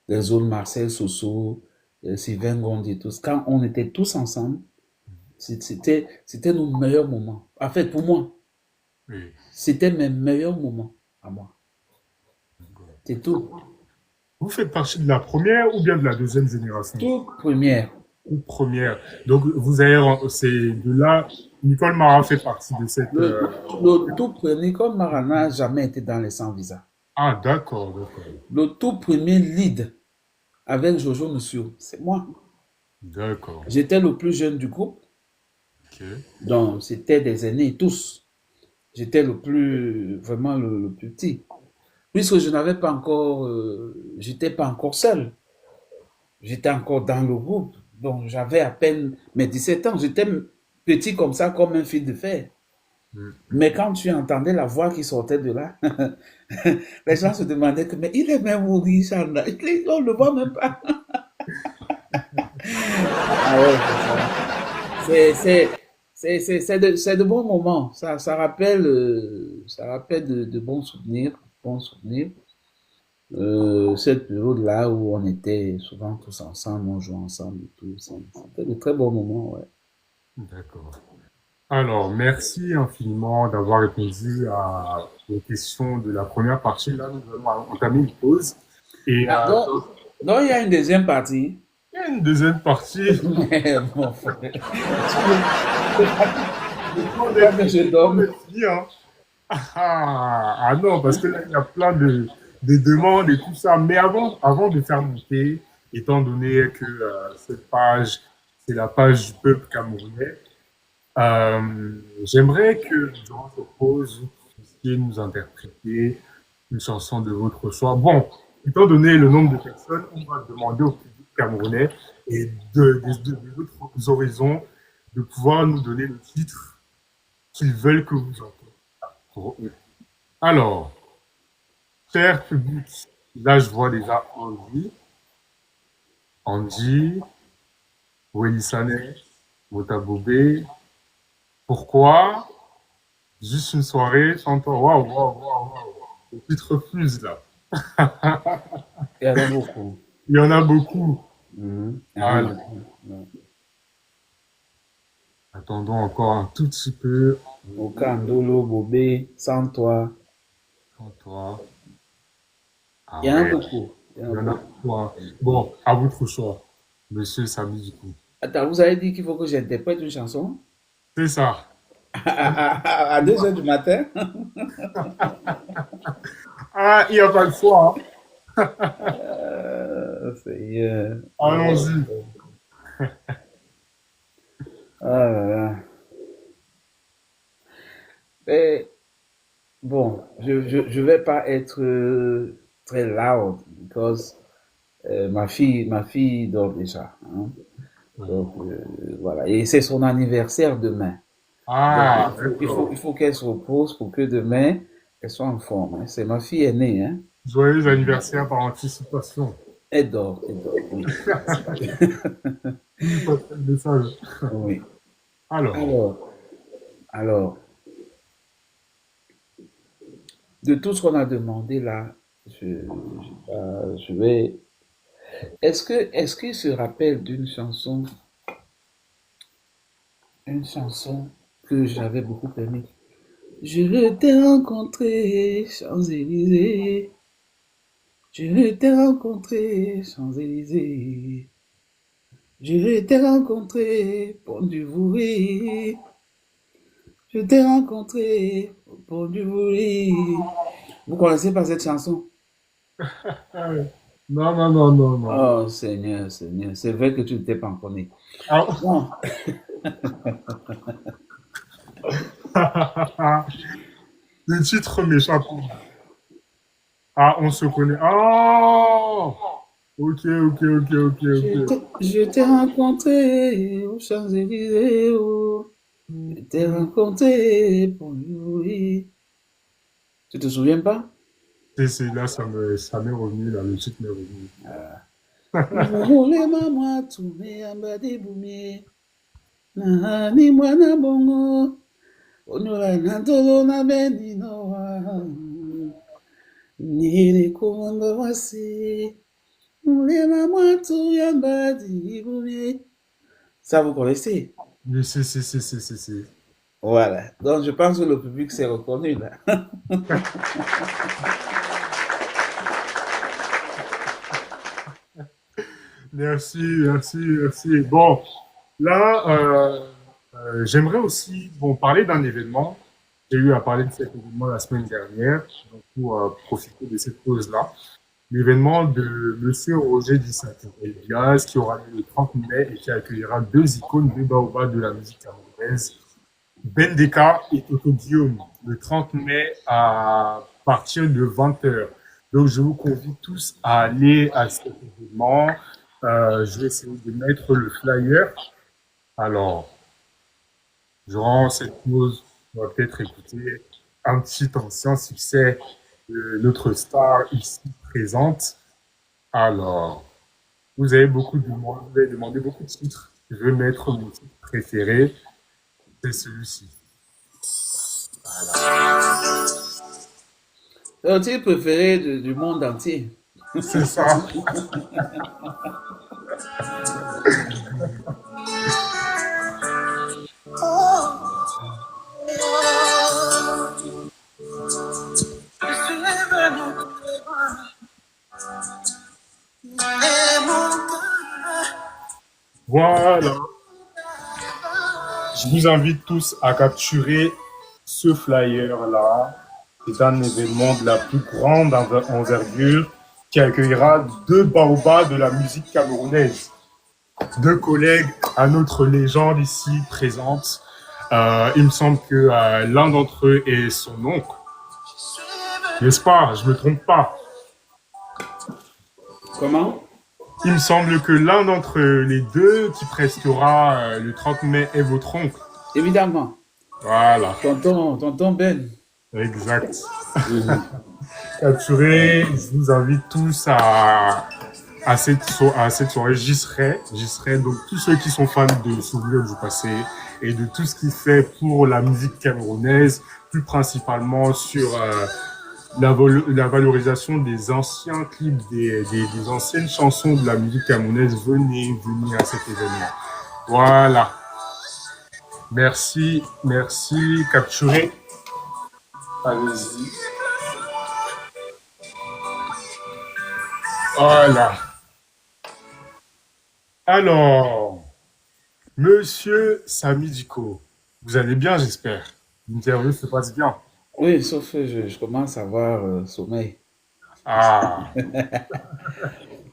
les autres, Marcel Soso, Sylvain Gondi, tous. Quand on était tous ensemble, c'était nos meilleurs moments. En fait, pour moi, Oui. c'était mes meilleurs moments à moi. C'est tout. Vous faites partie de la première ou bien de la deuxième génération? Toute première. Ou première. Donc, vous avez, c'est de là, Nicole Mara fait partie de cette. Le tout premier, comme Mara n'a jamais été dans les 100 visas. Ah, d'accord, d'accord. Le tout premier lead avec Jojo Monsieur, c'est moi. D'accord. J'étais le plus jeune du groupe, Ok. donc c'était des aînés tous. J'étais le plus, vraiment le plus petit. Puisque je n'avais pas encore, j'étais pas encore seul. J'étais encore dans le groupe. Donc j'avais à peine mes 17 ans. J'étais petit comme ça, comme un fil de fer. Mm. Mais quand tu entendais la voix qui sortait de là, les gens se demandaient que, mais il est même où, Richard? On ne le voit même pas. Ah ouais, c'est de bons moments. Ça rappelle de bons souvenirs. Bons souvenirs. Cette période-là où on était souvent tous ensemble, on jouait ensemble et tout. C'était de très bons moments, ouais. D'accord. Alors, merci infiniment d'avoir répondu aux questions de la première partie. Là, nous allons entamer une pause. Et Ah, donc, il y a une deuxième partie. il y a une deuxième partie. Mais bon, frère, On je dorme. est fini, hein. Ah non, parce que là, il y a plein de demandes et tout ça. Mais avant de faire monter, étant donné que cette page, c'est la page du peuple camerounais, j'aimerais que durant cette pause, vous puissiez nous interpréter une chanson de votre choix. Bon, étant donné le nombre de personnes, on va demander au public camerounais et d'autres horizons de pouvoir nous donner le titre qu'ils veulent que vous entendiez. Alors, cher public, là je vois déjà Andy, Welisane, Motabobé. Pourquoi? Juste une soirée, chantant. Waouh, waouh, waouh, waouh. Le titre fuse là. Il y en a beaucoup. Il y en a beaucoup. Mhm. Alors, Mhm. attendons encore un tout petit peu. Okandolo, Bobé, sans toi. Sans toi. Ah Il y en a ouais, beaucoup. Il y il en y a en a beaucoup. beaucoup, hein. Bon, à votre choix, monsieur Samy du coup. Attends, vous avez dit qu'il faut que j'interprète une chanson C'est ça. à 2 heures du matin? Ah, il n'y a pas le choix, hein. Seigneur. Allons-y. Ah là là. Mais bon, je vais pas être très loud because ma fille dort déjà, hein. Donc voilà, et c'est son anniversaire demain. Donc Ah, d'accord. il faut qu'elle se repose pour que demain elle soit en forme, hein. C'est ma fille aînée, hein. Joyeux anniversaire par anticipation. Elle dort, oui. Je passe le message. Oui. Alors, Alors, de tout ce qu'on a demandé là, je vais. Est-ce qu'il se rappelle une chanson que j'avais beaucoup aimée? Je t'ai rencontré Champs-Élysées. Je t'ai rencontré Champs-Élysées. Je t'ai rencontré Pont du Vouri. Je t'ai rencontré au Pont du Vouri. Vous connaissez pas cette chanson? non, non, non, non, non. Oh Seigneur, Seigneur, c'est vrai que tu ne t'es pas encore né. Ah. Bon, Le titre m'échappe. Ah, on se connaît. Oh! Ok, ok, ok, ok, ok. Je t'ai rencontré aux Champs-Élysées, oh. Je t'ai rencontré pour oui. Tu te souviens pas? C'est là, ça m'est revenu, là, le titre m'est revenu. Moumoule maman tourné en bas des boumiers. Nahani mwana bongo. Onyola nantolo na beni noa. Nili kumanga wasi. Moule maman tourné en bas des boumiers. Ça, vous connaissez? Oui, si. Voilà. Donc, je pense que le public s'est reconnu là. Merci, merci, merci. Bon, là, j'aimerais aussi parler d'un événement. J'ai eu à parler de cet événement la semaine dernière, donc pour profiter de cette pause-là. L'événement de Monsieur Roger Dissat Elias, qui aura lieu le 30 mai et qui accueillera deux icônes de Baobab de la musique camerounaise, Ben Deka et Toto Guillaume, le 30 mai à partir de 20 heures. Donc, je vous convie tous à aller à cet événement. Je vais essayer de mettre le flyer. Alors, durant cette pause, on va peut-être écouter un petit ancien succès de notre star ici présente. Alors, vous avez demandé beaucoup de titres. Je vais mettre mon titre préféré, c'est celui-ci. C'est le titre préféré du monde entier. C'est ça. Voilà. Je vous invite tous à capturer ce flyer-là. C'est un événement de la plus grande envergure qui accueillera deux baobabs de la musique camerounaise. Deux collègues à notre légende ici présente. Il me semble que l'un d'entre eux est son oncle. N'est-ce pas? Je me trompe pas. Comment? Il me semble que l'un d'entre les deux qui prestera le 30 mai est votre oncle. Évidemment. Voilà. Tonton Ben. Exact. Capturé, je vous invite tous à cette soirée. J'y serai. Donc, tous ceux qui sont fans de Souvenirs du passé et de tout ce qu'il fait pour la musique camerounaise, plus principalement sur la valorisation des anciens clips, des anciennes chansons de la musique camerounaise, venez à cet événement. Voilà. Merci. Capturé. Allez-y. Voilà. Alors, Monsieur Samidiko, vous allez bien, j'espère. L'interview se passe bien. Oui, sauf que je commence à avoir sommeil. Ah.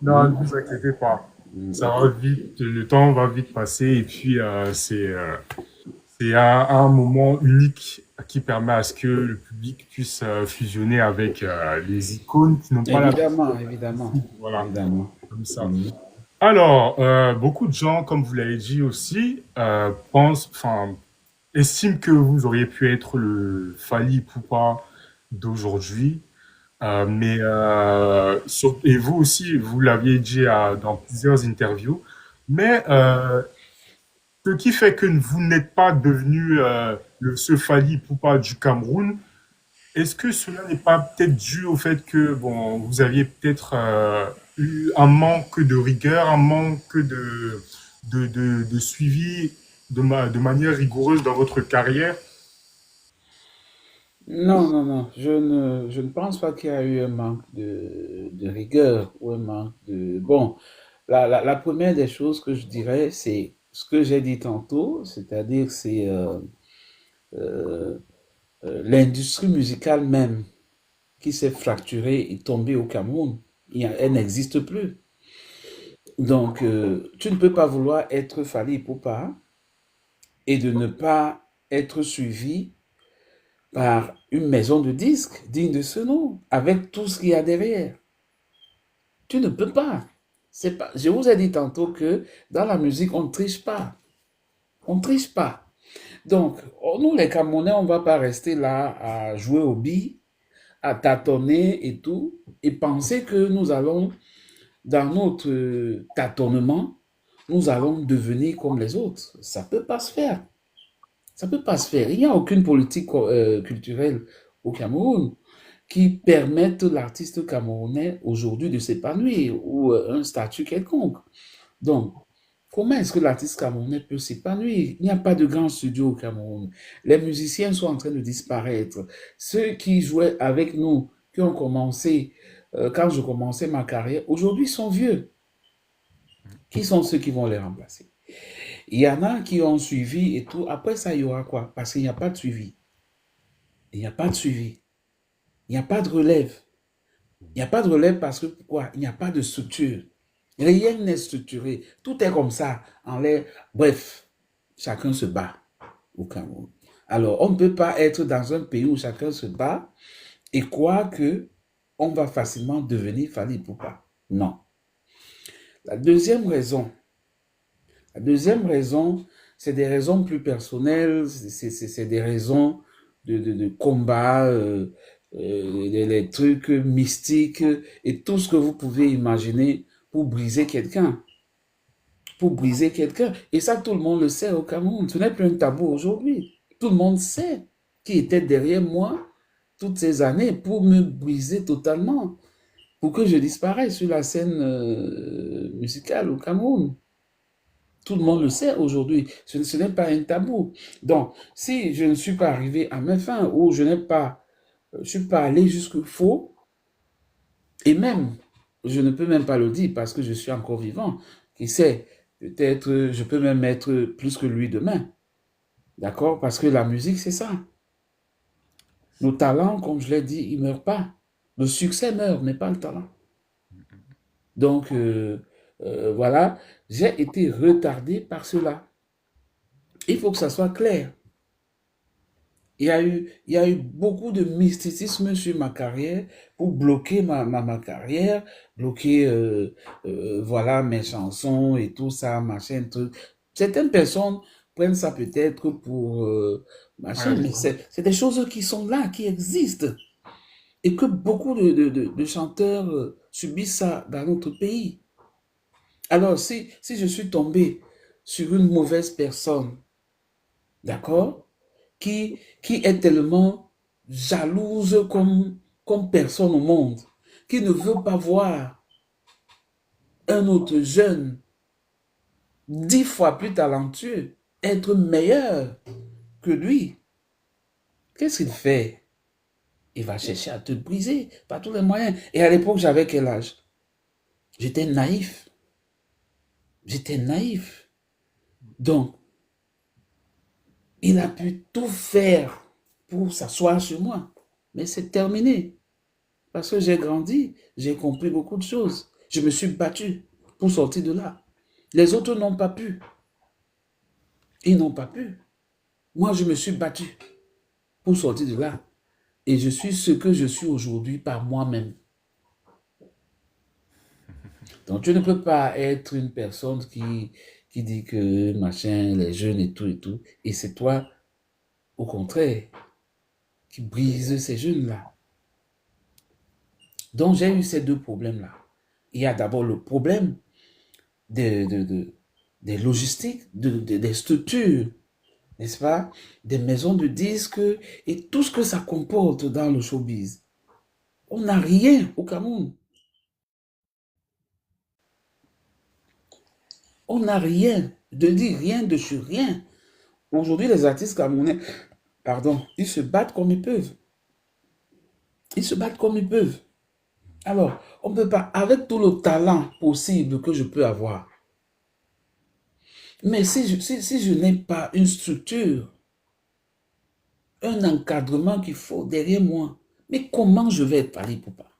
Non, ne vous inquiétez pas. Ça va vite, le temps va vite passer et puis c'est un moment unique qui permet à ce que le public puisse fusionner avec les icônes qui n'ont pas Évidemment. Voilà, Évidemment. comme ça. Alors, beaucoup de gens, comme vous l'avez dit aussi, estiment que vous auriez pu être le Fally Ipupa d'aujourd'hui. Et vous aussi, vous l'aviez dit dans plusieurs interviews. Mais ce qui fait que vous n'êtes pas devenu ce Fally Ipupa du Cameroun, est-ce que cela n'est pas peut-être dû au fait que vous aviez peut-être eu un manque de rigueur, un manque de suivi de manière rigoureuse dans votre carrière? Non. Je ne pense pas qu'il y a eu un manque de rigueur ou un manque de... Bon, la première des choses que je dirais, c'est ce que j'ai dit tantôt, c'est-à-dire c'est euh, l'industrie musicale même qui s'est fracturée et tombée au Cameroun. Elle n'existe plus. Donc, tu ne peux pas vouloir être Fally Ipupa et de ne pas être suivi par une maison de disques digne de ce nom, avec tout ce qu'il y a derrière. Tu ne peux pas. C'est pas, je vous ai dit tantôt que dans la musique, on ne triche pas. On ne triche pas. Donc, nous, les Camerounais, on ne va pas rester là à jouer aux billes, à tâtonner et tout, et penser que nous allons, dans notre tâtonnement, nous allons devenir comme les autres. Ça ne peut pas se faire. Ça ne peut pas se faire. Il n'y a aucune politique culturelle au Cameroun qui permette l'artiste camerounais aujourd'hui de s'épanouir ou un statut quelconque. Donc, comment est-ce que l'artiste camerounais peut s'épanouir? Il n'y a pas de grands studios au Cameroun. Les musiciens sont en train de disparaître. Ceux qui jouaient avec nous, qui ont commencé, quand je commençais ma carrière, aujourd'hui sont vieux. Qui sont ceux qui vont les remplacer? Il y en a qui ont suivi et tout. Après ça, il y aura quoi? Parce qu'il n'y a pas de suivi. Il n'y a pas de suivi. Il n'y a pas de relève. Il n'y a pas de relève parce que pourquoi? Il n'y a pas de structure. Rien n'est structuré. Tout est comme ça, en l'air. Bref, chacun se bat au Cameroun. Alors, on ne peut pas être dans un pays où chacun se bat et croire que on va facilement devenir Fally Ipupa. Non. La deuxième raison, c'est des raisons plus personnelles, c'est des raisons de combat, les trucs mystiques et tout ce que vous pouvez imaginer pour briser quelqu'un. Pour briser quelqu'un. Et ça, tout le monde le sait au Cameroun. Ce n'est plus un tabou aujourd'hui. Tout le monde sait qui était derrière moi toutes ces années pour me briser totalement, pour que je disparaisse sur la scène musicale au Cameroun. Tout le monde le sait aujourd'hui. Ce n'est pas un tabou. Donc, si je ne suis pas arrivé à mes fins ou je ne suis pas allé jusqu'au faux, et même, je ne peux même pas le dire parce que je suis encore vivant. Qui sait, peut-être je peux même être plus que lui demain. D'accord? Parce que la musique, c'est ça. Nos talents, comme je l'ai dit, ils ne meurent pas. Le succès meurt, mais pas le talent. Donc, voilà, j'ai été retardé par cela. Il faut que ça soit clair. Il y a eu beaucoup de mysticisme sur ma carrière pour bloquer ma carrière, bloquer voilà, mes chansons et tout ça, machin, truc. Certaines personnes prennent ça peut-être pour machin, mais c'est des choses qui sont là, qui existent. Et que beaucoup de chanteurs subissent ça dans notre pays. Alors, si je suis tombé sur une mauvaise personne, d'accord, qui est tellement jalouse comme personne au monde, qui ne veut pas voir un autre jeune 10 fois plus talentueux être meilleur que lui, qu'est-ce qu'il fait? Il va chercher à te briser par tous les moyens. Et à l'époque, j'avais quel âge? J'étais naïf. J'étais naïf. Donc, il a pu tout faire pour s'asseoir sur moi. Mais c'est terminé. Parce que j'ai grandi, j'ai compris beaucoup de choses. Je me suis battu pour sortir de là. Les autres n'ont pas pu. Ils n'ont pas pu. Moi, je me suis battu pour sortir de là. Et je suis ce que je suis aujourd'hui par moi-même. Donc, tu ne peux pas être une personne qui dit que machin, les jeunes et tout, et c'est toi, au contraire, qui brise ces jeunes-là. Donc, j'ai eu ces deux problèmes-là. Il y a d'abord le problème des logistiques, des structures, n'est-ce pas, des maisons de disques et tout ce que ça comporte dans le showbiz. On n'a rien au Cameroun. On n'a rien, de dire rien de sur rien. Aujourd'hui, les artistes camerounais, ils se battent comme ils peuvent. Ils se battent comme ils peuvent. Alors, on ne peut pas, avec tout le talent possible que je peux avoir, mais si je n'ai pas une structure, un encadrement qu'il faut derrière moi, mais comment je vais être Fally Ipupa?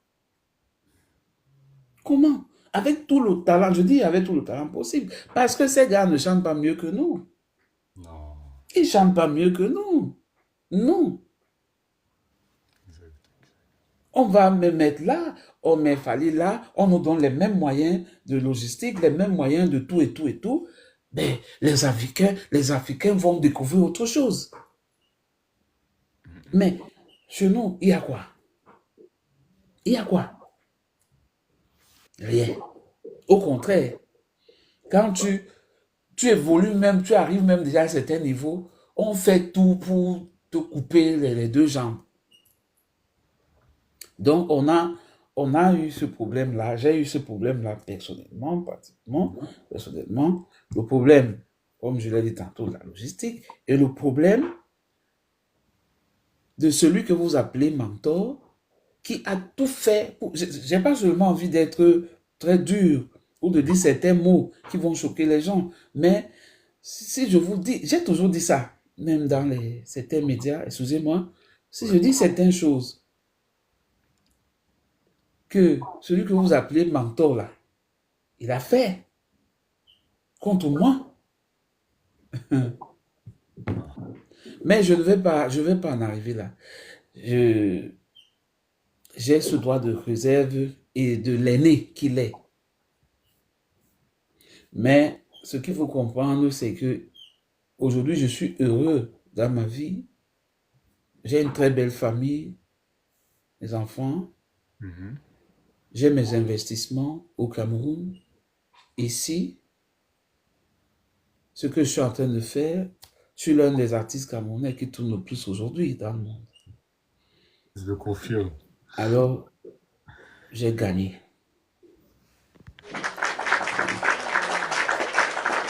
Comment? Avec tout le talent, je dis avec tout le talent possible. Parce que ces gars ne chantent pas mieux que nous. Non. Ils ne chantent pas mieux que nous. Non. Exact. On va me mettre là, on met Fali là, on nous donne les mêmes moyens de logistique, les mêmes moyens de tout et tout et tout. Mais les Africains vont découvrir autre chose. Mais chez nous, il y a quoi? Il y a quoi? Rien. Au contraire, quand tu évolues même, tu arrives même déjà à un certain niveau, on fait tout pour te couper les deux jambes. Donc, on a eu ce problème-là, j'ai eu ce problème-là personnellement, pratiquement, personnellement. Le problème, comme je l'ai dit tantôt, la logistique, et le problème de celui que vous appelez mentor, qui a tout fait. J'ai pas seulement envie d'être très dur ou de dire certains mots qui vont choquer les gens, mais si je vous dis, j'ai toujours dit ça, même dans certains médias, excusez-moi, si je dis certaines choses, que celui que vous appelez mentor là, il a fait contre moi. Mais je ne vais pas en arriver là. J'ai ce droit de réserve et de l'aîné qu'il est. Mais ce qu'il faut comprendre, c'est que aujourd'hui, je suis heureux dans ma vie. J'ai une très belle famille, mes enfants. J'ai mes investissements au Cameroun. Ici, ce que je suis en train de faire, je suis l'un des artistes camerounais qui tourne le plus aujourd'hui dans le monde. Je le confirme. Alors, j'ai gagné.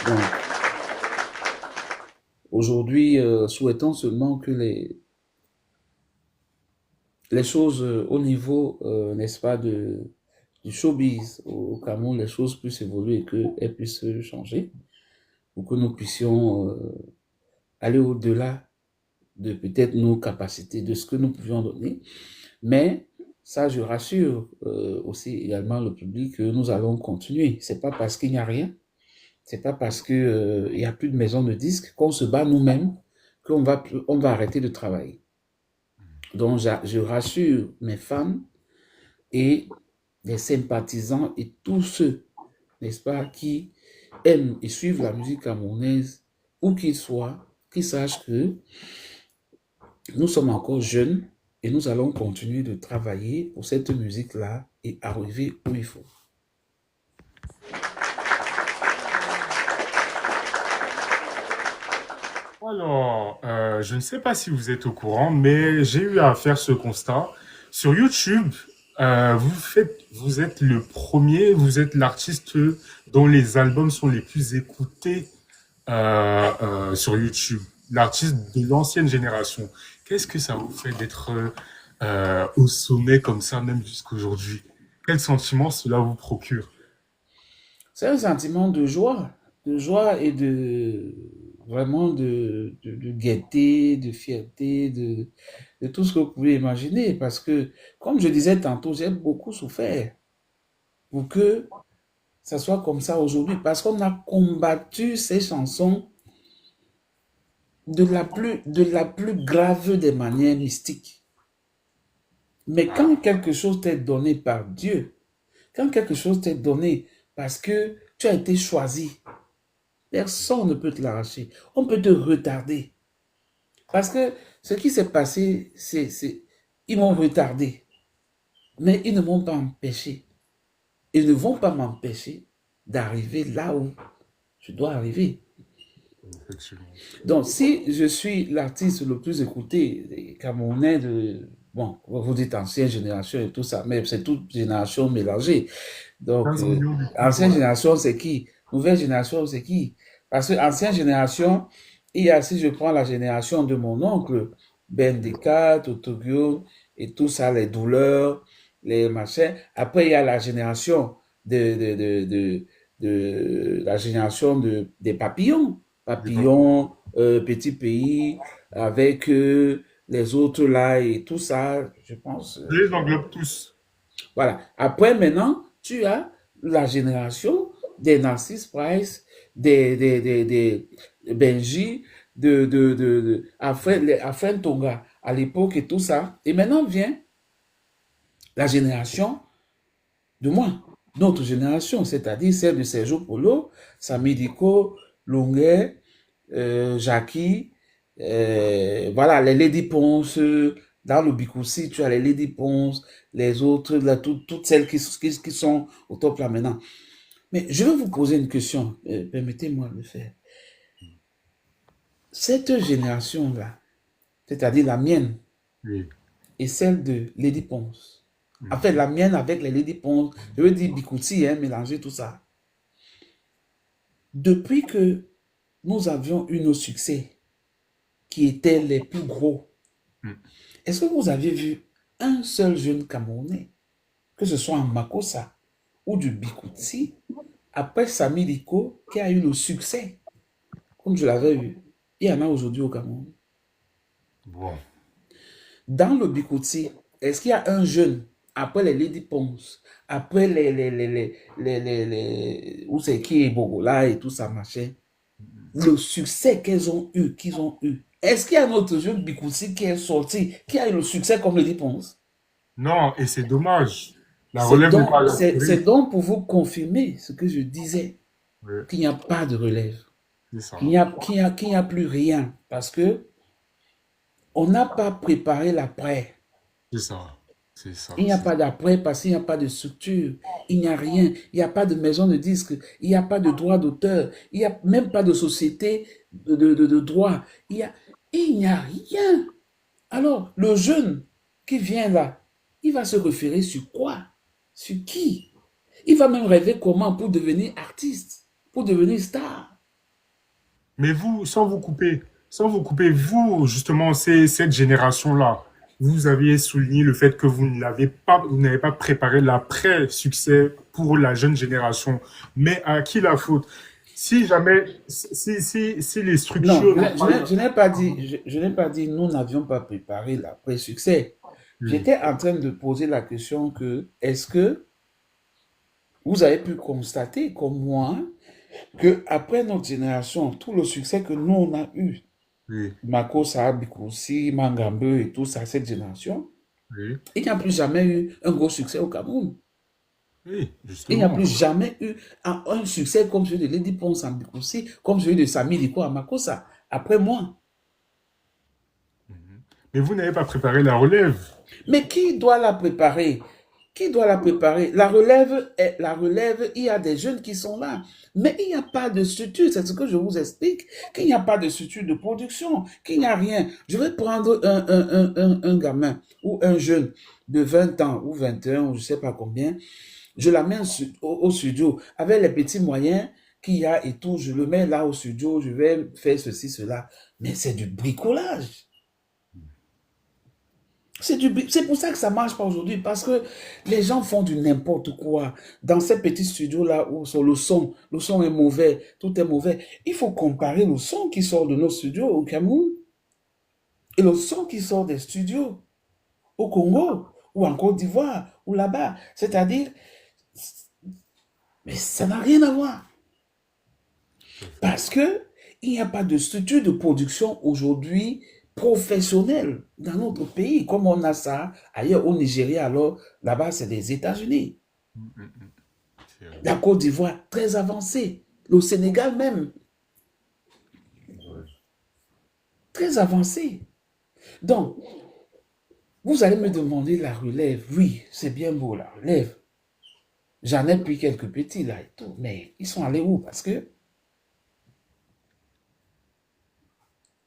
Donc, aujourd'hui, souhaitons seulement que les choses au niveau, n'est-ce pas, du showbiz au Cameroun, les choses puissent évoluer et qu'elles puissent changer pour que nous puissions aller au-delà de peut-être nos capacités, de ce que nous pouvions donner. Mais ça, je rassure aussi également le public que nous allons continuer. C'est pas parce qu'il n'y a rien, c'est pas parce qu'il n'y a plus de maison de disques qu'on se bat nous-mêmes qu'on va arrêter de travailler. Donc, je rassure mes fans et les sympathisants et tous ceux, n'est-ce pas, qui aiment et suivent la musique camerounaise, où qu'ils soient, qu'ils sachent que nous sommes encore jeunes et nous allons continuer de travailler pour cette musique-là et arriver où il faut. Alors, je ne sais pas si vous êtes au courant, mais j'ai eu à faire ce constat. Sur YouTube, vous êtes le premier, vous êtes l'artiste dont les albums sont les plus écoutés sur YouTube. L'artiste de l'ancienne génération. Qu'est-ce que ça vous fait d'être au sommet comme ça, même jusqu'aujourd'hui? Quel sentiment cela vous procure? C'est un sentiment de joie et vraiment de gaieté, de fierté, de tout ce que vous pouvez imaginer. Parce que, comme je disais tantôt, j'ai beaucoup souffert pour que ça soit comme ça aujourd'hui. Parce qu'on a combattu ces chansons de la plus grave des manières mystiques. Mais quand quelque chose t'est donné par Dieu, quand quelque chose t'est donné parce que tu as été choisi, personne ne peut te l'arracher. On peut te retarder. Parce que ce qui s'est passé, ils m'ont retardé. Mais ils ne m'ont pas empêché. Ils ne vont pas m'empêcher d'arriver là où je dois arriver. Donc, si je suis l'artiste le plus écouté des Camerounais bon, vous dites ancienne génération et tout ça, mais c'est toute génération mélangée. Donc, ancienne génération, c'est qui? Nouvelle génération, c'est qui? Parce que ancienne génération, il y a, si je prends la génération de mon oncle, Ben Decat, Otogio, et tout ça, les douleurs, les machins. Après, il y a la génération des papillons. Papillons, Petit Pays, avec les autres là et tout ça, je pense. Je les englobe tous. Voilà. Après, maintenant, tu as la génération des Narcisse Price, des Benji, Afren Tonga à l'époque et tout ça. Et maintenant vient la génération de moi, notre génération, c'est-à-dire celle de Sergio Polo, Sami Diko, Longuet, Jackie, voilà, les Lady Ponce, dans le Bikoussi, tu as les Lady Ponce, les autres, là, toutes celles qui sont au top là maintenant. Mais je vais vous poser une question, permettez-moi de le faire. Cette génération-là, c'est-à-dire la mienne, Oui. et celle de Lady Ponce, en fait, la mienne avec les Lady Ponce, je veux dire Bikouti, hein, mélanger tout ça. Depuis que nous avions eu nos succès, qui étaient les plus gros, est-ce que vous avez vu un seul jeune Camerounais, que ce soit en Makossa ou du Bikouti, après Sami Diko, qui a eu le succès, comme je l'avais eu? Il y en a aujourd'hui au Cameroun. Bon. Dans le Bikouti, est-ce qu'il y a un jeune, après les Lady Ponce, après où c'est qui est Bogola et tout ça, machin, le succès qu'ils ont eu, est-ce qu'il y a un autre jeune Bikouti qui est sorti, qui a eu le succès comme Lady Ponce? Non, et c'est dommage. La relève n'est pas C'est donc pour vous confirmer ce que je disais, Oui, qu'il n'y a pas de relève, c'est ça. qu'il n'y a plus rien, parce que on n'a pas préparé l'après. C'est ça. C'est ça. Il n'y a pas d'après parce qu'il n'y a pas de structure, il n'y a rien, il n'y a pas de maison de disque, il n'y a pas de droit d'auteur, il n'y a même pas de société de droit, il n'y a rien. Alors, le jeune qui vient là, il va se référer sur quoi? Sur qui? Il va même rêver comment pour devenir artiste, pour devenir star. Mais vous, sans vous couper, vous, justement, cette génération-là, vous aviez souligné le fait que vous n'avez pas préparé l'après-succès pour la jeune génération. Mais à qui la faute? Si jamais, si les Non, structures... je n'ai pas dit nous n'avions pas préparé l'après-succès. Oui, J'étais en train de poser la question que, est-ce que vous avez pu constater, comme moi, que après notre génération, tout le succès que nous on a eu, oui, Makossa, Bikoussi, Mangambe et tout ça, cette génération, oui, il n'y a plus jamais eu un gros succès au Cameroun. oui, Il n'y a justement. plus jamais eu un succès comme celui de Lady Ponce en Bikoussi, comme celui de Sami Diko à Makossa, après moi. Mais vous n'avez pas préparé la relève. Mais qui doit la préparer? Qui doit la préparer? La relève, il y a des jeunes qui sont là. Mais il n'y a pas de structure, c'est ce que je vous explique, qu'il n'y a pas de structure de production, qu'il n'y a rien. Je vais prendre un gamin ou un jeune de 20 ans ou 21 ou je ne sais pas combien, je l'amène au studio avec les petits moyens qu'il y a et tout, je le mets là au studio, je vais faire ceci, cela. Mais c'est du bricolage. C'est pour ça que ça ne marche pas aujourd'hui, parce que les gens font du n'importe quoi. Dans ces petits studios-là où sur le son est mauvais, tout est mauvais. Il faut comparer le son qui sort de nos studios au Cameroun et le son qui sort des studios au Congo ou en Côte d'Ivoire ou là-bas. C'est-à-dire, mais ça n'a rien à voir. Parce que il n'y a pas de structure de production aujourd'hui professionnelle dans notre pays, comme on a ça ailleurs au Nigeria, alors là-bas c'est des États-Unis. La Côte d'Ivoire, très avancée. Le Sénégal même, très avancé. Donc, vous allez me demander la relève. Oui, c'est bien beau la relève. J'en ai pris quelques petits là et tout, mais ils sont allés où? Parce que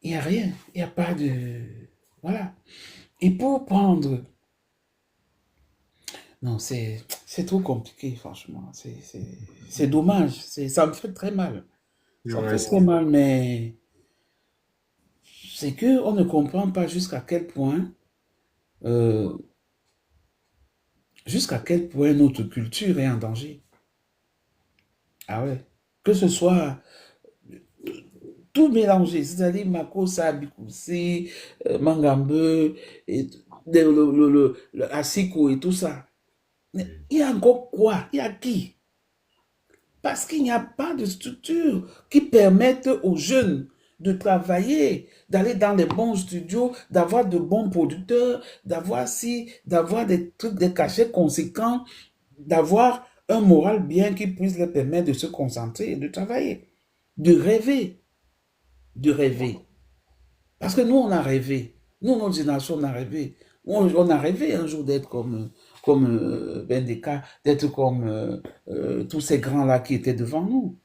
il n'y a rien, il n'y a pas de... Voilà. Et pour prendre... Non, c'est trop compliqué, franchement. C'est dommage. Ça me fait très mal. Ça me fait très mal, mais c'est qu'on ne comprend pas jusqu'à quel point notre culture est en danger. Ah ouais. Que ce soit tout mélangé, c'est-à-dire Makossa, Bikoussi, Mangambe, et le Asiko et tout ça. Mais il y a encore quoi? Il y a qui? Parce qu'il n'y a pas de structure qui permette aux jeunes de travailler, d'aller dans les bons studios, d'avoir de bons producteurs, d'avoir des trucs, des cachets conséquents, d'avoir un moral bien qui puisse leur permettre de se concentrer et de travailler, de rêver, de rêver. Parce que nous, on a rêvé. Nous, notre génération, on a rêvé. On a rêvé un jour d'être comme Bendeka, d'être comme tous ces grands-là qui étaient devant nous.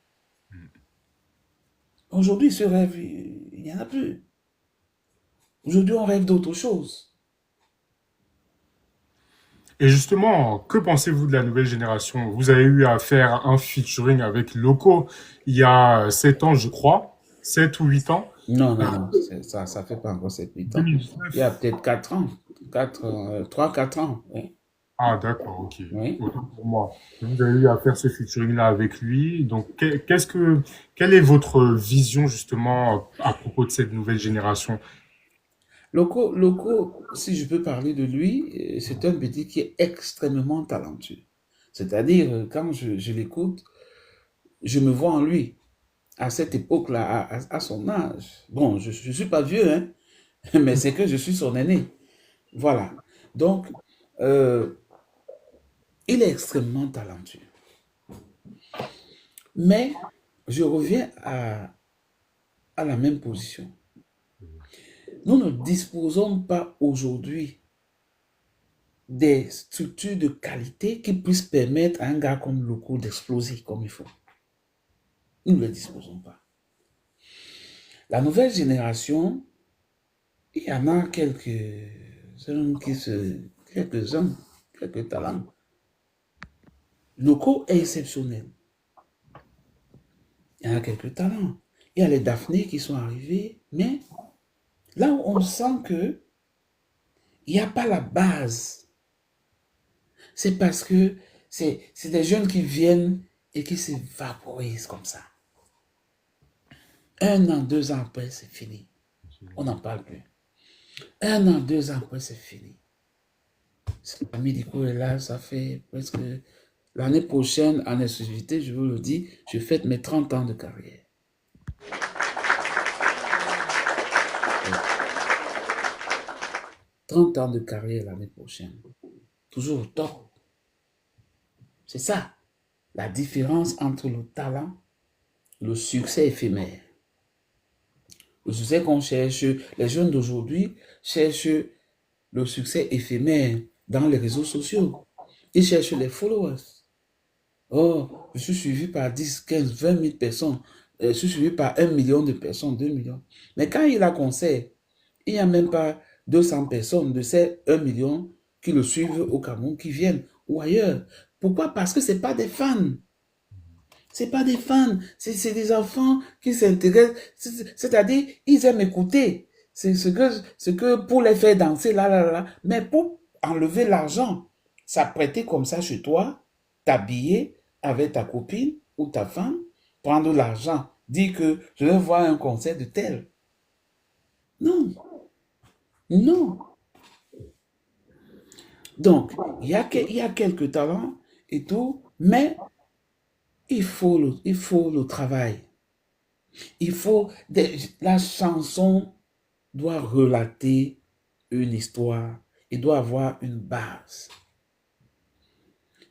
Aujourd'hui, ce rêve, il n'y en a plus. Aujourd'hui, on rêve d'autre chose. Et justement, que pensez-vous de la nouvelle génération? Vous avez eu à faire un featuring avec Loco il y a 7 ans, je crois. 7 ou 8 ans. Non, ça fait pas encore 7-8 ans. 2019. Il y a peut-être 4 ans, 3-4 ans. Oui. Ah, d'accord, ok. Oui. Autant pour moi. Vous avez eu à faire ce featuring-là avec lui. Donc, quelle est votre vision, justement, à propos de cette nouvelle génération? Loco, si je peux parler de lui, c'est un petit qui est extrêmement talentueux. C'est-à-dire, quand je l'écoute, je me vois en lui. À cette époque-là, à son âge. Bon, je ne suis pas vieux, hein, mais c'est que je suis son aîné. Voilà. Donc, il est extrêmement talentueux. Mais je reviens à la même position. Nous ne disposons pas aujourd'hui des structures de qualité qui puissent permettre à un gars comme Loco d'exploser comme il faut. Nous ne les disposons pas. La nouvelle génération, il y en a quelques-uns, quelques talents. Loco est exceptionnel. Il y en a quelques talents. Il y a les Daphné qui sont arrivés, mais là où on sent que il n'y a pas la base, c'est parce que c'est des jeunes qui viennent et qui s'évaporisent comme ça. 1 an, 2 ans après, c'est fini. On n'en parle plus. 1 an, 2 ans après, c'est fini. L'ami Diko est là, ça fait presque... L'année prochaine, en exclusivité, je vous le dis, je fête mes 30 ans de carrière. 30 ans de carrière l'année prochaine. Toujours au top. C'est ça, la différence entre le talent et le succès éphémère. Le succès qu'on cherche, les jeunes d'aujourd'hui cherchent le succès éphémère dans les réseaux sociaux. Ils cherchent les followers. Oh, je suis suivi par 10, 15, 20 000 personnes. Je suis suivi par 1 million de personnes, 2 millions. Mais quand il a concert, il n'y a même pas 200 personnes de ces 1 million qui le suivent au Cameroun, qui viennent ou ailleurs. Pourquoi? Parce que ce n'est pas des fans. Ce n'est pas des fans. C'est des enfants qui s'intéressent. C'est-à-dire, ils aiment écouter. C'est ce que pour les faire danser, là. Mais pour enlever l'argent, s'apprêter comme ça chez toi, t'habiller avec ta copine ou ta femme, prendre l'argent, dire que je vais voir un concert de tel. Non. Non. Donc, il y a quelques talents et tout, mais il faut le travail. La chanson doit relater une histoire. Il doit avoir une base.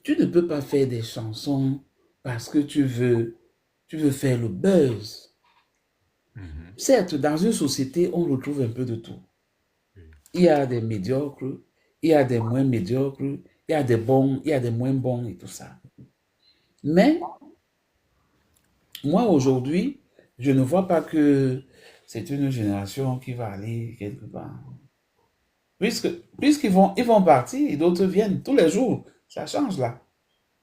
Tu ne peux pas faire des chansons parce que tu veux faire le buzz. Certes, dans une société, on retrouve un peu de tout. Il y a des médiocres, il y a des moins médiocres, il y a des bons, il y a des moins bons et tout ça. Mais, moi aujourd'hui, je ne vois pas que c'est une génération qui va aller quelque part. Puisqu'ils vont partir et d'autres viennent tous les jours. Ça change là.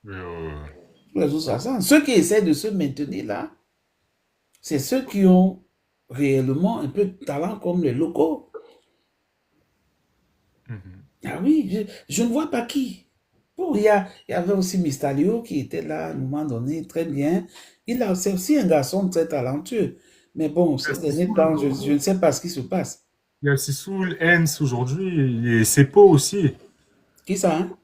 Tous les jours, ça change. Ceux qui essaient de se maintenir là, c'est ceux qui ont réellement un peu de talent comme les locaux. Ah oui, je ne vois pas qui. Bon, il y avait aussi Mistalio qui était là à un moment donné, très bien. C'est aussi un garçon très talentueux. Mais bon, ces derniers temps, je ne sais pas ce qui se passe. Il y a Sissoul, Hens aujourd'hui et Sepo aussi. Qui ça, hein?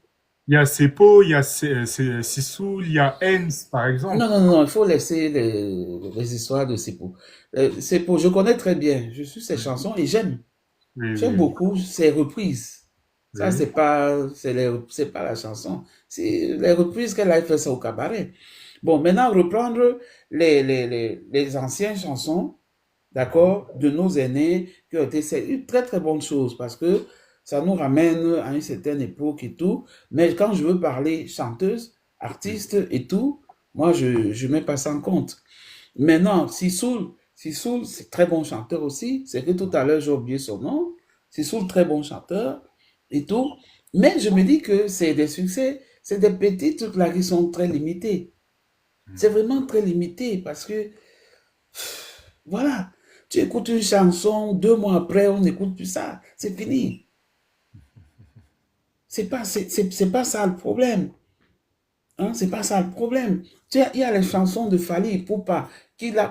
Il y a Sepo, il y a Sisoul, il y a Hens, par exemple. Non, non, non, il faut laisser les histoires de Sepo. Sepo, je connais très bien. Je suis ses chansons et j'aime. Oui, J'aime oui, beaucoup ses reprises. Ça, oui. c'est pas la chanson. C'est les reprises qu'elle a fait ça au cabaret. Bon, maintenant, reprendre les anciennes chansons, d'accord, de nos aînés, qui ont été, c'est une très, très bonne chose parce que ça nous ramène à une certaine époque et tout. Mais quand je veux parler chanteuse, Oui, artiste et tout, moi, je mets pas ça en compte. Maintenant, Sissoul, c'est très bon chanteur aussi. C'est que tout à l'heure, j'ai oublié son nom. Sissoul, très bon chanteur et tout. Mais je me dis que c'est des succès, c'est des petits trucs là qui sont très limités. C'est vraiment très limité parce que, voilà, tu écoutes une chanson, 2 mois après, on n'écoute plus ça. C'est fini. C'est pas ça le problème. Hein, c'est pas ça le problème. Tu sais, il y a les chansons de Fally Ipupa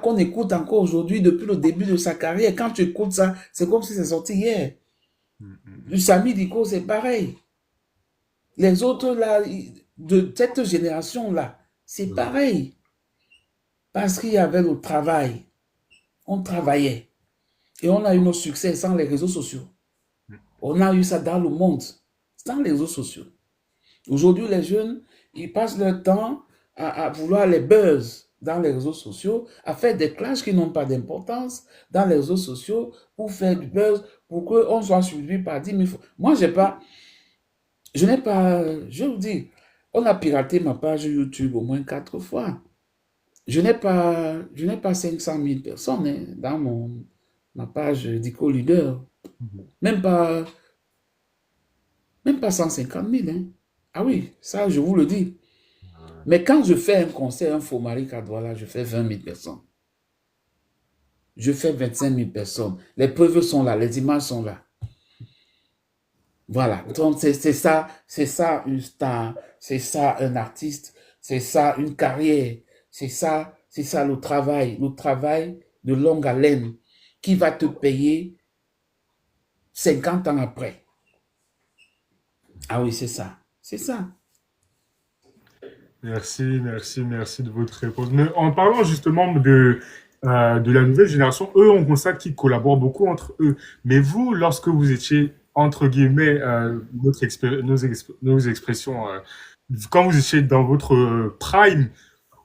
qu'on écoute encore aujourd'hui depuis le début de sa carrière. Quand tu écoutes ça, c'est comme si c'est sorti hier. Du Sami Diko, c'est pareil. Les autres là, de cette génération-là, c'est pareil. Parce qu'il y avait le travail. On travaillait. Et on a eu nos succès sans les réseaux sociaux. On a eu ça dans le monde, sans les réseaux sociaux. Aujourd'hui, les jeunes, ils passent leur temps à vouloir les buzz dans les réseaux sociaux, à faire des clashs qui n'ont pas d'importance dans les réseaux sociaux pour faire du buzz, pour qu'on soit suivi par 10 000 fois. Moi, je n'ai pas, je vous dis, on a piraté ma page YouTube au moins 4 fois. Je n'ai pas 500 000 personnes hein, dans ma page d'Ico Leader. Même pas, même pas 150 000. Hein. Ah oui, ça, je vous le dis. Mais quand je fais un concert, un Fomari Kadwala, je fais 20 000 personnes. Je fais 25 000 personnes. Les preuves sont là, les images sont là. Voilà. Donc, c'est ça une star, c'est ça un artiste, c'est ça une carrière, c'est ça le travail de longue haleine qui va te payer 50 ans après. Ah oui, c'est ça. C'est ça. Merci, merci, merci de votre réponse. Mais en parlant justement de la nouvelle génération, eux, on constate qu'ils collaborent beaucoup entre eux. Mais vous, lorsque vous étiez, entre guillemets, nos expressions, quand vous étiez dans votre prime,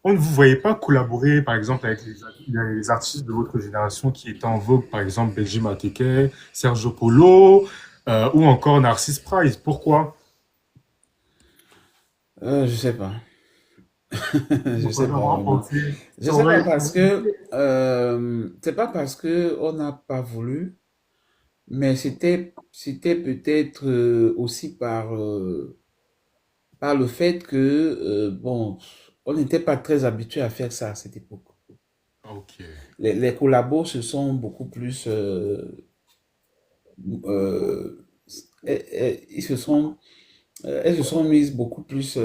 on ne vous voyait pas collaborer, par exemple, avec les artistes de votre génération qui étaient en vogue, par exemple, Benji Mateke, Sergio Polo, ou encore Narcisse Price. Pourquoi? Je sais pas. Je Pourquoi sais pas d'avoir vraiment. pensé Je ça sais pas aurait parce que c'est pas parce que on n'a pas voulu, mais c'était peut-être aussi par le fait que bon, on n'était pas très habitué à faire ça à cette époque. Ok. Les collabos se sont beaucoup plus euh, elles se sont mises beaucoup plus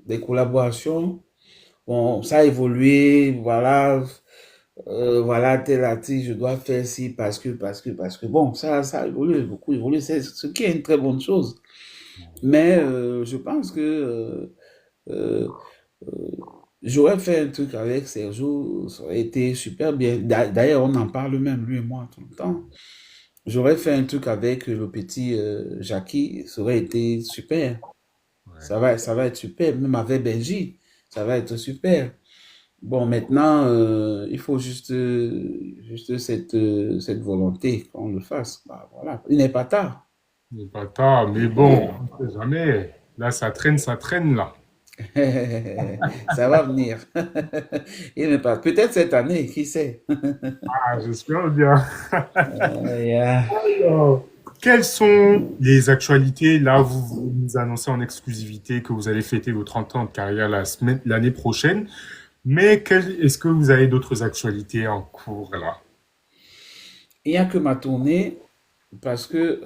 des collaborations. Bon, ça a évolué, voilà. Voilà, tel artiste, je dois faire ci parce que, bon, ça a évolué, beaucoup évolué, c'est ce qui est une très bonne chose. Mais je pense que euh, euh, j'aurais fait un truc avec Sergio, ça aurait été super bien. D'ailleurs, on en parle même, lui et moi, tout le temps. J'aurais fait un truc avec le petit Jackie, ça aurait été super. Ouais. Ça va être super, même avec Benji, ça va être super. Bon, maintenant, il faut juste cette volonté qu'on le fasse. Bah, voilà, il n'est pas tard. Il n'est pas tard, mais bon, on ne sait jamais. Là, ça traîne là. Ça va venir. Il n'est pas. Peut-être cette année, qui sait. Ah, j'espère bien. Yeah. Alors, quelles sont les actualités? Là, vous nous annoncez en exclusivité que vous allez fêter vos 30 ans de carrière l'année prochaine. Mais est-ce que vous avez d'autres actualités en cours là? Il n'y a que ma tournée parce que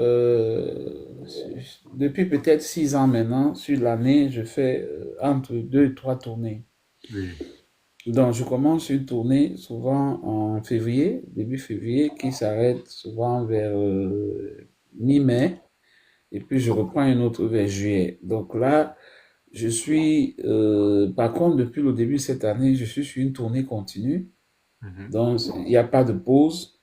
depuis peut-être 6 ans maintenant, sur l'année, je fais entre 2 et 3 tournées. Oui. Donc, je commence une tournée souvent en février, début février, qui s'arrête souvent vers mi-mai. et puis je reprends un autre vers juillet. Donc là, par contre, depuis le début de cette année, je suis sur une tournée continue. Mhm. Donc, il n'y a pas de pause,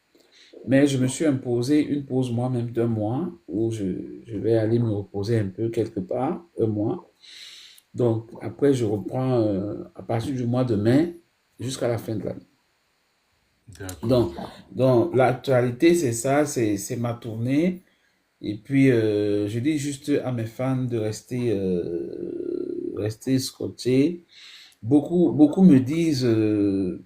mais je me suis imposé une pause moi-même d'un mois où je vais aller me reposer un peu quelque part, un mois. Donc, après, je reprends à partir du mois de mai jusqu'à la fin de l'année. D'accord. Donc, l'actualité, c'est ça, c'est ma tournée. Et puis, je dis juste à mes fans de rester scotchés. Beaucoup me disent, oh,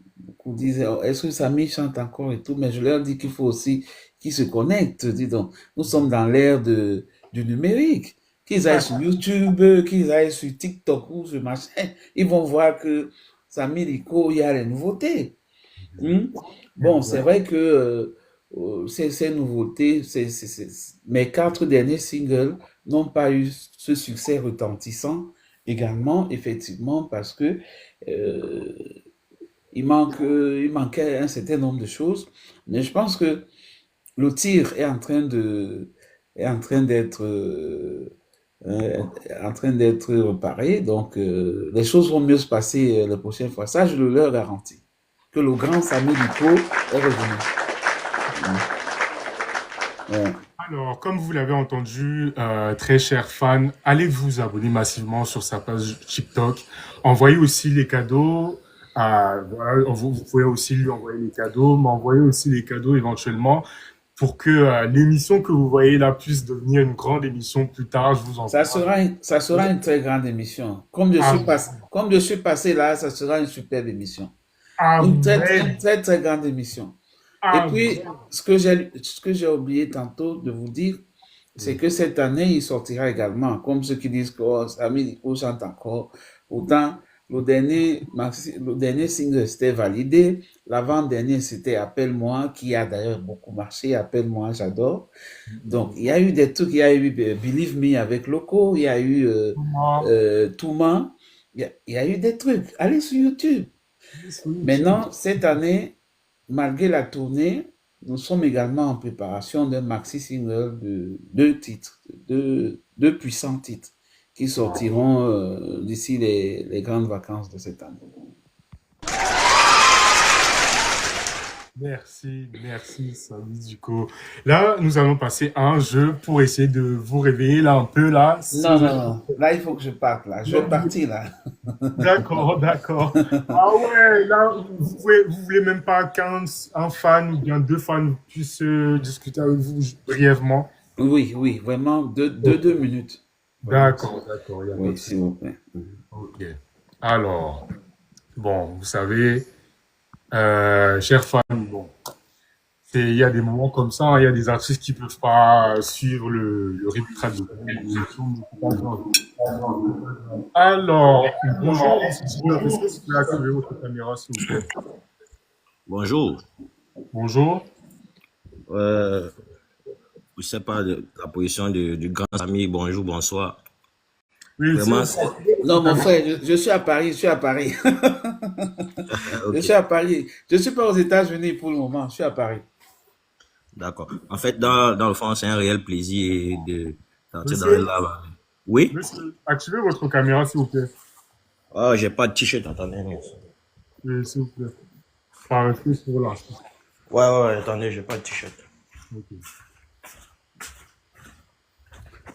est-ce que Samy chante encore et tout, mais je leur dis qu'il faut aussi qu'ils se connectent. Dis donc, nous sommes dans l'ère du numérique. Qu'ils aillent sur YouTube, qu'ils aillent sur TikTok ou sur machin, ils vont voir que Samy Rico, il y a les nouveautés. Bon, c'est vrai que ces nouveautés, mes 4 derniers singles n'ont pas eu ce succès retentissant également, effectivement, parce que euh, il manquait un certain nombre de choses. Mais je pense que le tir est en train d'être reparé. Donc, les choses vont mieux se passer la prochaine fois. Ça, je le leur garantis. Que le grand Samy Luko est revenu. Ouais. Alors, comme vous l'avez entendu, très chers fans, allez vous abonner massivement sur sa page TikTok. Envoyez aussi les cadeaux. Voilà, vous pouvez aussi lui envoyer les cadeaux, m'envoyer aussi les cadeaux éventuellement pour que l'émission que vous voyez là puisse devenir une grande émission plus tard. Je vous Ça encourage. sera une très grande émission. Comme je suis passé là, ça sera une superbe émission. Une Amen. très grande émission. Et puis, Amen. ce que j'ai oublié tantôt de vous dire, c'est que cette année, il sortira également, comme ceux qui disent que oh, Samy Rico chante encore. Pourtant, le dernier single, c'était validé. L'avant-dernier, c'était Appelle-moi, qui a d'ailleurs beaucoup marché. Appelle-moi, j'adore. Donc, il y a eu des trucs, il y a eu Believe Me avec Loco, il y a eu Touma, il y a eu des trucs. Allez sur YouTube. Maintenant, cette année, malgré la tournée, nous sommes également en préparation d'un maxi single de 2 titres, deux puissants titres qui sortiront d'ici les grandes vacances de cette année. Merci, Samy Duco. Là, nous allons passer à un jeu pour essayer de vous réveiller là un peu là. Non. Là, il faut que je parte là. Je vais partir là. D'accord. Ah ouais, là, vous voulez même pas qu'un fan ou bien 2 fans puissent discuter avec vous brièvement. Oui, vraiment, deux minutes. D'accord, il y a pas Oui, de s'il vous plaît. Ok. Alors, bon, vous savez, chers fans, bon, il y a des moments comme ça, hein, il y a des artistes qui peuvent pas suivre le rythme traditionnel de l'émission, mais c'est pas grave. Alors, bonjour, est-ce que vous pouvez activer votre caméra, s'il vous plaît? Bonjour. Bonjour. Je ne sais pas de la position du grand ami. Bonjour, bonsoir. Oui, Vraiment, Non, mon frère, je suis à Paris, Je ok, suis à Paris. Je suis pas aux États-Unis pour le moment, je suis à Paris. d'accord. En fait, dans le fond, c'est un réel plaisir de sortir dans le Monsieur, live. Oui? activez votre caméra, s'il vous plaît. Oh, j'ai pas de t-shirt, attendez. Oui, s'il vous plaît. Enfin, restez sur là. Ouais, attendez, j'ai pas de t-shirt. Ok.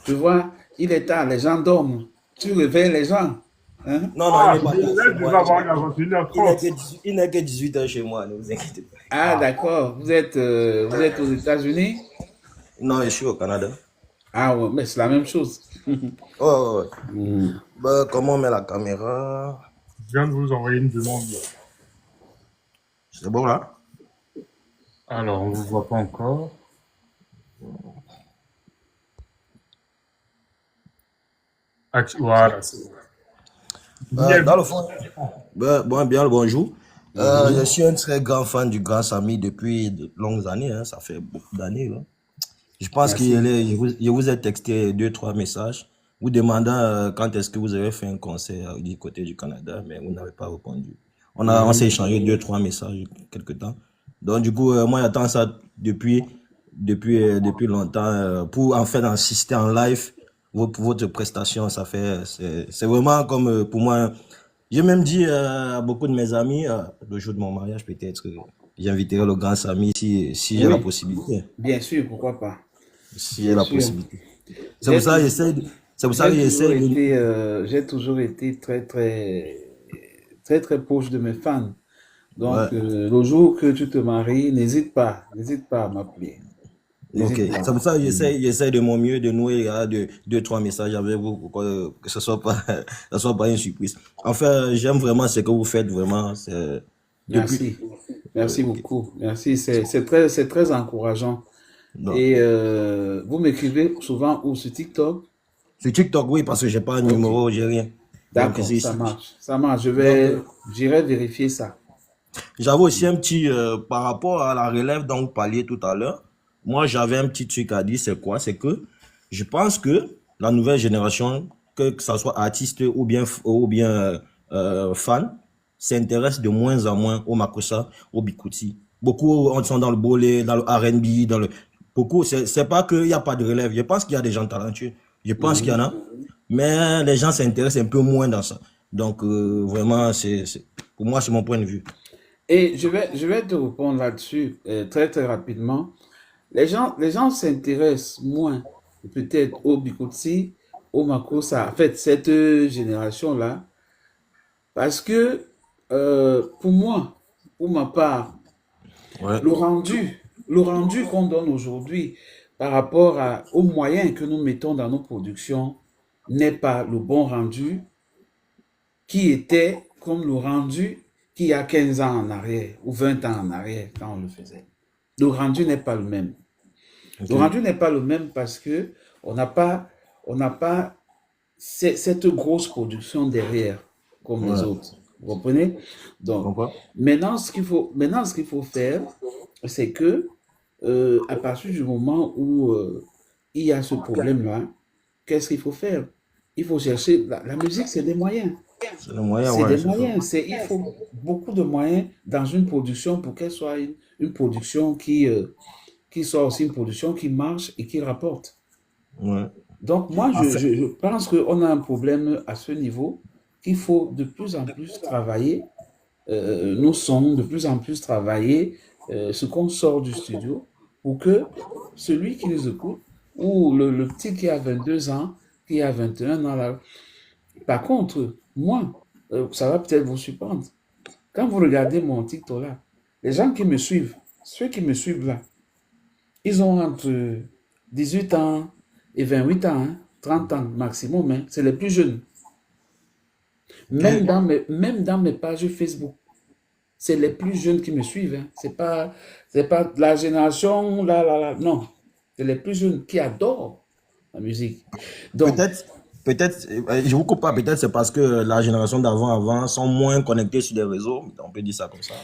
Tu vois, il est tard, les gens dorment. Tu réveilles les gens. Hein? Non, il n'est pas tard Là, chez je moi. vais avoir une avant 1h30. Il n'est que 18h chez moi, ne vous inquiétez pas. Ah, d'accord. Vous êtes aux États-Unis? Non, je suis au Canada. Ah, ouais, mais c'est la même chose. Ouais. Mm. Bah, comment on met la caméra? Je viens de vous envoyer une demande. C'est bon là? Alors, on ne vous voit pas encore. Voilà, c'est bon. Dans le fond, bien le bonjour. Je suis un très grand fan du grand Samy depuis de longues années, hein, ça fait beaucoup d'années, là. Je pense que Merci. je vous ai texté 2, 3 messages vous demandant quand est-ce que vous avez fait un concert du côté du Canada, mais vous n'avez pas répondu. On s'est échangé 2, 3 messages quelque temps. Donc du coup, moi j'attends ça depuis depuis longtemps pour en fait assister en live votre prestation. C'est vraiment comme pour moi. J'ai même dit à beaucoup de mes amis, le jour de mon mariage, peut-être, j'inviterai le grand Samy si j'ai la Oui, possibilité. bien sûr, pourquoi pas. Si j'ai Bien la sûr. possibilité. C'est pour J'ai ça que toujours, c'est pour ça que j'essaie de. j'ai toujours été très proche de mes fans. Ouais. Donc, le jour que tu te maries, n'hésite pas à m'appeler. Ok. N'hésite C'est pas. pour ça que j'essaie de mon mieux de nouer deux, trois messages avec vous pour que ce soit pas, ça soit pas une surprise. Enfin, j'aime vraiment ce que vous faites vraiment. Depuis. Merci. Merci Ok. beaucoup. Merci. C'est très encourageant. Non. Et vous m'écrivez souvent ou sur TikTok? Sur TikTok, oui, parce que j'ai pas un Ok. numéro, j'ai rien. Donc, D'accord, ça marche. Ça marche. donc, J'irai vérifier ça. j'avais aussi un petit, par rapport à la relève dont vous parliez tout à l'heure, moi j'avais un petit truc à dire, c'est quoi? C'est que je pense que la nouvelle génération, que ça soit artiste ou bien fan, s'intéresse de moins en moins au Makossa, au Bikuti. Beaucoup sont dans le bolé, dans le R&B, beaucoup, c'est pas qu'il n'y a pas de relève. Je pense qu'il y a des gens talentueux. Je pense qu'il y en Mhm. a, mais les gens s'intéressent un peu moins dans ça. Donc, vraiment, pour moi, c'est mon point de vue. Et je vais te répondre là-dessus très rapidement. Les gens s'intéressent moins peut-être au Bikutsi, au Makossa, en fait, cette génération-là, parce que pour moi, pour ma part, Ouais. le rendu qu'on donne aujourd'hui par rapport aux moyens que nous mettons dans nos productions n'est pas le bon rendu qui était comme le rendu qu'il y a 15 ans en arrière ou 20 ans en arrière quand on le faisait. Le rendu n'est pas le même. Le Ok. rendu n'est pas le même parce que on n'a pas cette grosse production derrière comme les Ouais. autres. Vous comprenez? Tu Donc, comprends? maintenant, ce qu'il faut faire, c'est que à partir du moment où il y a ce problème-là, qu'est-ce qu'il faut faire? Il faut chercher. La musique, c'est des moyens. C'est le moyen, C'est ouais, des c'est ça. moyens. Il faut beaucoup de moyens dans une production pour qu'elle soit une production qui soit aussi une production qui marche et qui rapporte. Ouais. Donc, moi, En fait, je pense qu'on a un problème à ce niveau qu'il faut de plus en plus travailler. Nous sommes de plus en plus travailler ce qu'on sort du studio pour que celui qui nous écoute, ou le petit qui a 22 ans, qui a 21 ans, là. Par contre, moi, ça va peut-être vous surprendre. Quand vous regardez mon TikTok là, les gens qui me suivent, ceux qui me suivent là, ils ont entre 18 ans et 28 ans, hein, 30 ans maximum, hein, c'est les plus jeunes. ok. Même dans mes pages Facebook, c'est les plus jeunes qui me suivent. Hein. C'est pas la génération, non. C'est les plus jeunes qui adorent la musique. Donc, Peut-être, je vous coupe pas, peut-être c'est parce que la génération avant sont moins connectés sur les réseaux, on peut dire ça comme ça.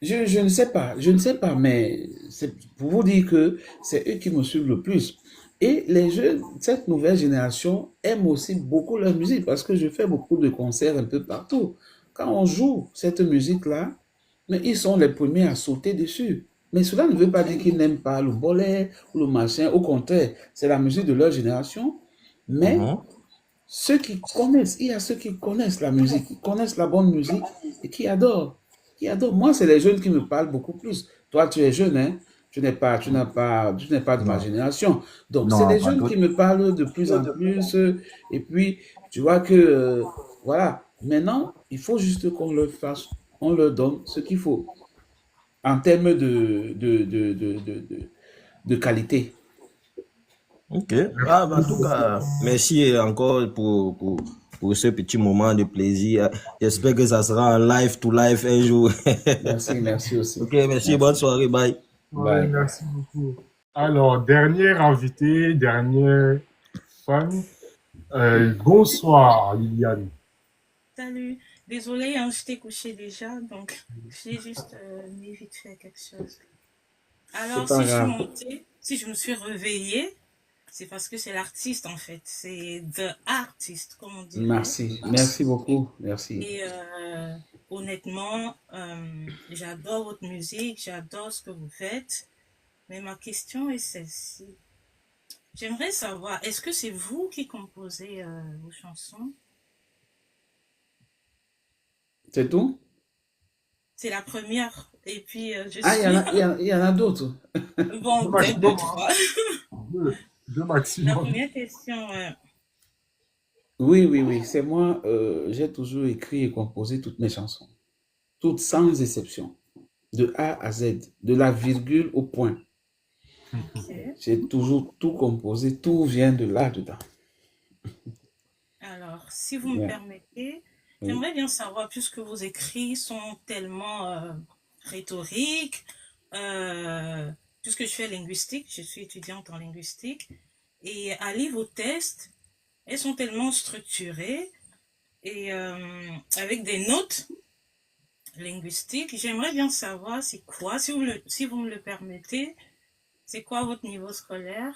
je ne sais pas, mais c'est pour vous dire que c'est eux qui me suivent le plus. Et les jeunes, cette nouvelle génération aime aussi beaucoup la musique parce que je fais beaucoup de concerts un peu partout. Quand on joue cette musique-là, mais ils sont les premiers à sauter dessus. Mais cela ne veut pas dire qu'ils n'aiment pas le bollet ou le machin. Au contraire, c'est la musique de leur génération. Mais Mhm. ceux qui connaissent, il y a ceux qui connaissent la musique, qui connaissent la bonne musique et qui adorent. Qui adorent. Moi, c'est les jeunes qui me parlent beaucoup plus. Toi, tu es jeune, hein? Tu n'es pas de ma Non, génération. Donc, c'est non, les pas jeunes tout. qui me parlent de plus en plus. Et puis, tu vois que, voilà. Maintenant, il faut juste qu'on leur fasse, on leur donne ce qu'il faut en termes de qualité. Ok. Ah, bah, en tout cas, merci encore pour ce petit moment de plaisir. J'espère que ça sera en live to live un jour. Merci aussi. Ok, merci, bonne Merci. soirée, bye. Ouais, Bye. merci beaucoup. Alors, dernier invité, dernier fan. Bonsoir, Liliane. Salut, désolée, hein, j'étais couchée déjà, donc j'ai juste mis vite fait quelque chose. C'est Alors, pas si je suis grave. montée, si je me suis réveillée, c'est parce que c'est l'artiste en fait, c'est the artist, comme on dirait. Merci. Merci beaucoup. Merci. Et honnêtement, j'adore votre musique, j'adore ce que vous faites, Mais ma question est celle-ci. J'aimerais savoir, est-ce que c'est vous qui composez vos chansons? C'est tout? C'est la première. Et puis, je Ah, suis... il y en a d'autres. Bon, Deux peut-être deux, maximum, trois. hein. Deux La maximum. première question, Oui, oui, oui. C'est moi, j'ai toujours écrit et composé toutes mes chansons. Toutes sans exception. De A à Z. De la virgule au point. ok. J'ai toujours tout composé. Tout vient de là-dedans. Alors, si vous me Bien. permettez, Oui. j'aimerais bien savoir, puisque vos écrits sont tellement rhétoriques, puisque je fais linguistique, je suis étudiante en linguistique, et à lire vos tests, elles sont tellement structurées et avec des notes linguistiques. J'aimerais bien savoir c'est quoi, si vous me le permettez, c'est quoi votre niveau scolaire?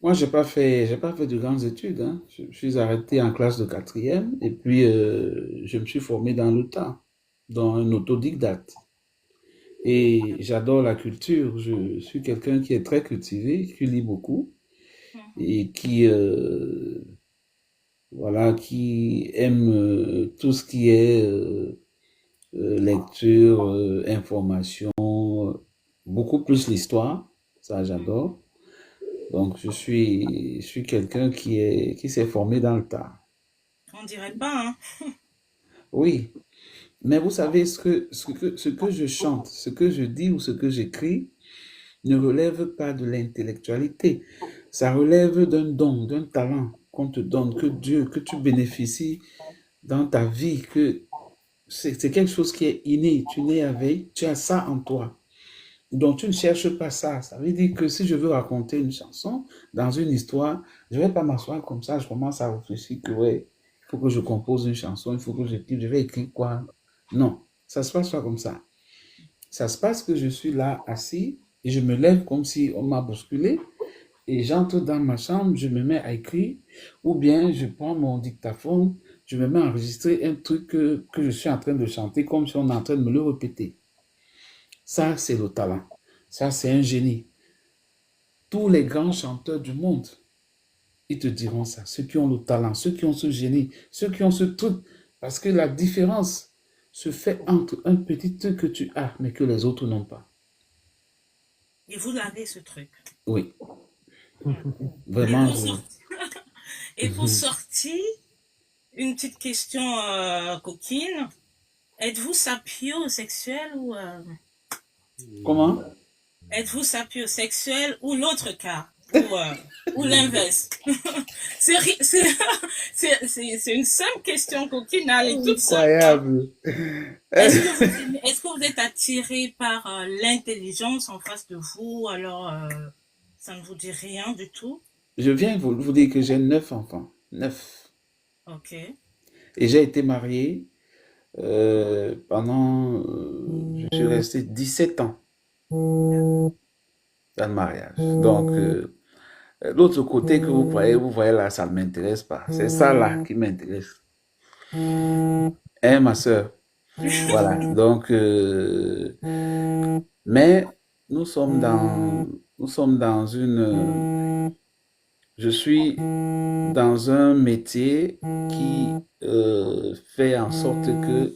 Moi, j'ai pas fait de grandes études, hein. Je suis arrêté en classe de quatrième et puis je me suis formé dans le tas, dans un autodidacte. Et j'adore la culture. Je suis quelqu'un qui est très cultivé, qui lit beaucoup Mhm. et voilà, qui aime tout ce qui est lecture, information, beaucoup plus l'histoire. Ça, j'adore. Donc, je suis quelqu'un qui s'est formé dans le tas. On dirait pas, hein? Oui, mais vous savez, ce que je chante, ce que je dis ou ce que j'écris ne relève pas de l'intellectualité. Ça relève d'un don, d'un talent qu'on te donne, que tu bénéficies dans ta vie, que c'est quelque chose qui est inné. Tu nais avec, tu as ça en toi. Donc, tu ne cherches pas ça. Ça veut dire que si je veux raconter une chanson dans une histoire, je ne vais pas m'asseoir comme ça, je commence à réfléchir que, ouais, il faut que je compose une chanson, il faut que j'écrive, je vais écrire quoi? Non, ça se passe pas comme ça. Ça se passe que je suis là assis et je me lève comme si on m'a bousculé et j'entre dans ma chambre, je me mets à écrire ou bien je prends mon dictaphone, je me mets à enregistrer un truc que je suis en train de chanter comme si on est en train de me le répéter. Ça, c'est le talent. Ça, c'est un génie. Tous les grands chanteurs du monde, ils te diront ça. Ceux qui ont le talent, ceux qui ont ce génie, ceux qui ont ce truc. Parce que la différence se fait entre un petit truc que tu as, mais que les autres n'ont pas. Et vous avez ce truc. Oui, Et vraiment. et pour sortir, une petite question coquine. Êtes-vous sapiosexuel ou Comment? êtes-vous sapiosexuel ou l'autre cas ou l'inverse? C'est une simple question coquine, elle est toute simple. Incroyable. Est-ce que vous êtes attiré par l'intelligence en face de vous, alors ça ne vous dit rien du tout? Je viens vous dire que j'ai 9 enfants. 9. Ok. Et j'ai été marié pendant... je suis resté 17 ans dans le mariage. Donc, l'autre côté que vous voyez là, ça ne m'intéresse pas. C'est ça là qui m'intéresse. Hein, ma soeur? Voilà. Donc, mais nous sommes dans une... je suis dans un métier qui fait en sorte que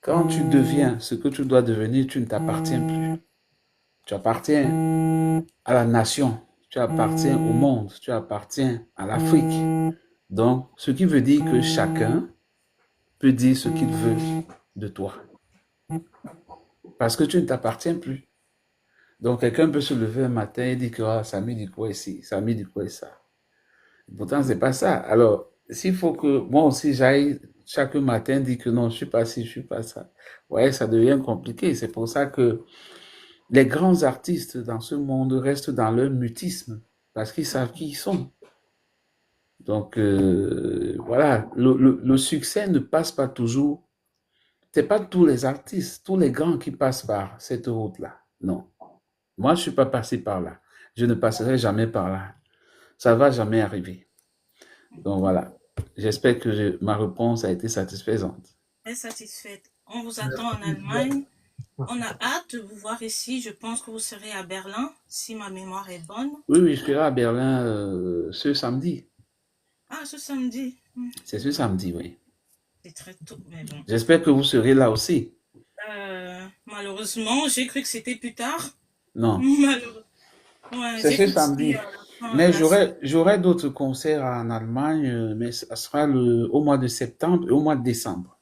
quand tu deviens ce que tu dois devenir, tu ne t'appartiens plus. Tu appartiens à la nation, tu appartiens au monde, tu appartiens à l'Afrique. Donc, ce qui veut dire que chacun peut dire ce qu'il veut de toi. Parce que tu ne t'appartiens plus. Donc, quelqu'un peut se lever un matin et dire que ah, Samy dit quoi ici, Samy dit quoi ça. Pourtant, c'est pas ça. Alors, s'il faut que moi aussi j'aille chaque matin dire que non, je suis pas ci, je suis pas ça. Ouais, ça devient compliqué. C'est pour ça que les grands artistes dans ce monde restent dans leur mutisme parce qu'ils savent qui ils sont. Donc, voilà, le succès ne passe pas toujours. C'est pas tous les artistes, tous les grands qui passent par cette route-là. Non. Moi, je suis pas passé par là. Je ne passerai jamais par là. Ça va jamais arriver. Donc voilà. J'espère que ma réponse a été satisfaisante. Très satisfaite. On vous attend en Allemagne On a hâte de vous voir ici. Je pense que vous serez à Berlin, si ma mémoire est bonne. Oui, oui, je serai à Berlin ce samedi. Ah, ce samedi. C'est ce samedi, oui. C'est très tôt, mais bon. J'espère que vous serez là aussi. Malheureusement, j'ai cru que c'était plus tard. Non, Ouais, c'est j'ai ce cru que samedi. c'était à la fin, Mais la semaine. j'aurai d'autres concerts en Allemagne, mais ça sera au mois de septembre et au mois de décembre.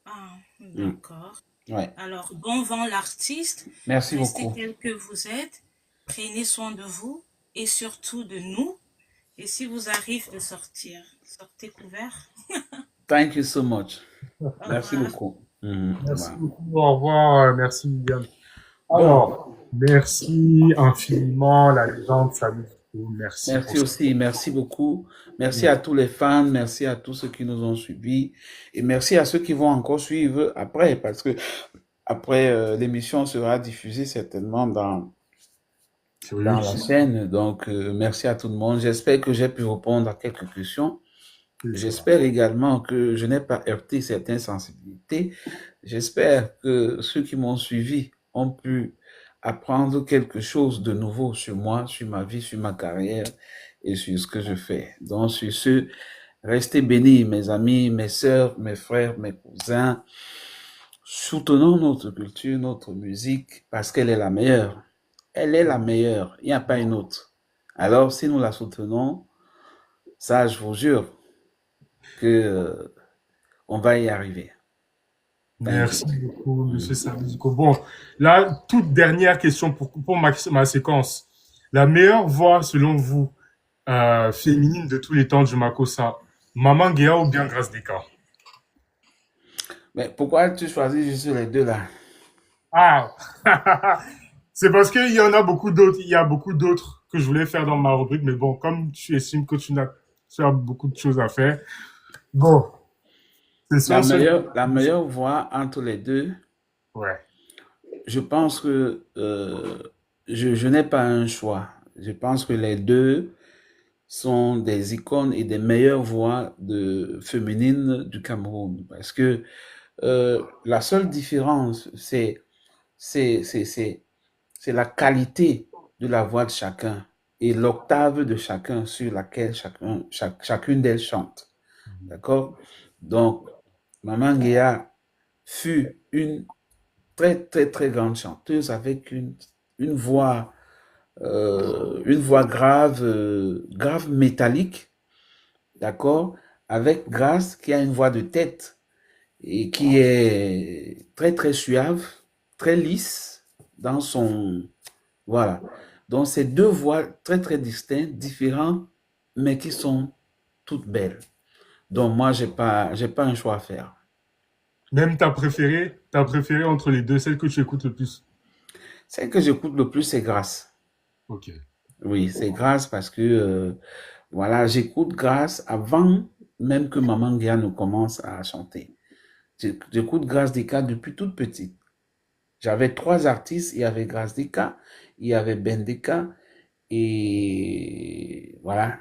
Ah, Mm. d'accord. Ouais. Alors, bon vent l'artiste. Merci Restez beaucoup. tel que vous êtes. Prenez soin de vous et surtout de nous. Et si vous arrivez de sortir, sortez couverts. Thank you so much. Au Merci revoir. beaucoup. Merci Voilà. beaucoup. Au revoir. Merci, William. Bon, Alors, merci infiniment, la légende Samy Dicko. Merci pour merci ça. aussi, merci beaucoup. Merci à tous les fans, merci à tous ceux qui nous ont suivis et merci à ceux qui vont encore suivre après parce que après l'émission sera diffusée certainement dans Oui, la chaîne. Donc merci à tout le monde. J'espère que j'ai pu répondre à quelques questions. c'est ça. J'espère également que je n'ai pas heurté certaines sensibilités. J'espère que ceux qui m'ont suivi ont pu apprendre quelque chose de nouveau sur moi, sur ma vie, sur ma carrière et sur ce que je fais. Donc, sur ce, restez bénis, mes amis, mes sœurs, mes frères, mes cousins. Soutenons notre culture, notre musique, parce qu'elle est la meilleure. Elle est la meilleure. Il n'y a pas une autre. Alors, si nous la soutenons, ça, je vous jure que on va y arriver. Merci beaucoup, Monsieur Samy Dicko. Bon, la toute dernière question pour ma séquence. La meilleure voix, selon vous, féminine de tous les temps de Jumakosa, Maman Guéa ou bien Grâce Deka? Mais pourquoi tu choisis juste les deux là? Ah, c'est parce qu'il y en a beaucoup d'autres. Il y a beaucoup d'autres que je voulais faire dans ma rubrique, mais bon, comme tu estimes que tu as beaucoup de choses à faire, bon, c'est La sûr. meilleure voix entre les deux, Ouais. je pense que je n'ai pas un choix. Je pense que les deux sont des icônes et des meilleures voix féminines du Cameroun. Parce que la seule différence, c'est la qualité de la voix de chacun et l'octave de chacun sur laquelle chacune d'elles chante. D'accord? Donc, Maman Guéa fut une très, très, très grande chanteuse avec une voix grave métallique, d'accord? Avec Grâce qui a une voix de tête et qui est très, très suave, très lisse dans son... Voilà. Donc, c'est deux voix très, très distinctes, différentes, mais qui sont toutes belles. Donc, moi, j'ai pas un choix à faire. Même ta préférée entre les deux, celle que tu écoutes le plus. Celle que j'écoute le plus, c'est Grâce. Ok. Oui, c'est Grâce parce que, voilà, j'écoute Grâce avant même que Maman Guéa ne commence à chanter. J'écoute Grâce Deka depuis toute petite. J'avais 3 artistes, il y avait Grâce Deka, il y avait Ben Deka et voilà,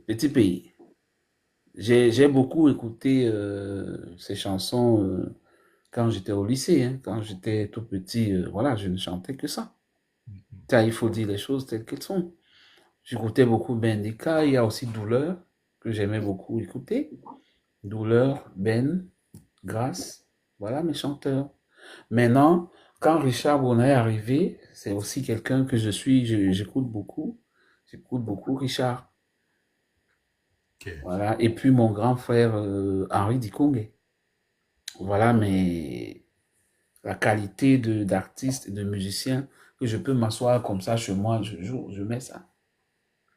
Petit Pays. J'ai beaucoup écouté ces chansons quand j'étais au lycée, hein. Quand j'étais tout petit, voilà, je ne chantais que ça. Ça, il faut dire les choses telles qu'elles sont. J'écoutais beaucoup Ben Deka, il y a aussi Douleur, que j'aimais beaucoup écouter. Douleur, Ben, Grâce, voilà mes chanteurs. Maintenant, quand Richard Bonnet est arrivé, c'est aussi quelqu'un que j'écoute beaucoup. J'écoute beaucoup Richard. Ok. Voilà. Et puis mon grand frère Henri Dikongé. Voilà la qualité d'artiste et de musicien que je peux m'asseoir comme ça chez moi, je mets ça.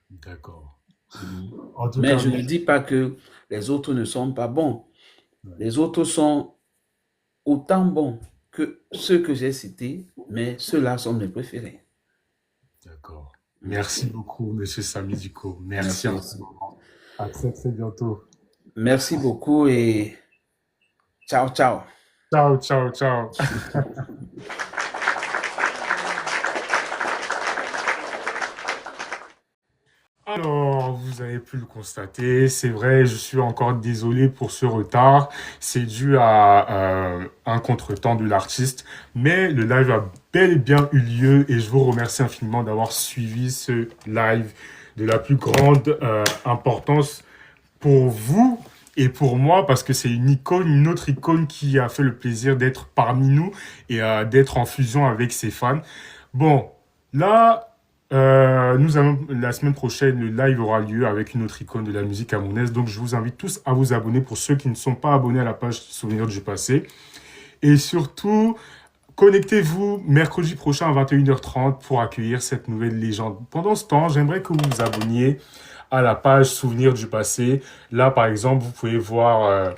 D'accord. Mhm. En tout Mais cas, je ne dis pas que les autres ne sont pas bons. Les autres sont autant bons que ceux que j'ai cités, mais ceux-là sont mes préférés. d'accord. Merci beaucoup, Monsieur Samy Dicko. Merci Merci. infiniment. À très, très bientôt. Merci beaucoup et ciao, ciao. Ciao, ciao, ciao. Alors, vous avez pu le constater, c'est vrai, je suis encore désolé pour ce retard. C'est dû à un contretemps de l'artiste, mais le live a bel et bien eu lieu et je vous remercie infiniment d'avoir suivi ce live de la plus grande importance pour vous et pour moi, parce que c'est une icône, une autre icône qui a fait le plaisir d'être parmi nous et d'être en fusion avec ses fans. Bon, là, nous allons, la semaine prochaine, le live aura lieu avec une autre icône de la musique camerounaise. Donc, je vous invite tous à vous abonner pour ceux qui ne sont pas abonnés à la page Souvenirs du passé. Et surtout, connectez-vous mercredi prochain à 21h30 pour accueillir cette nouvelle légende. Pendant ce temps, j'aimerais que vous vous abonniez à la page Souvenirs du passé. Là, par exemple, vous pouvez voir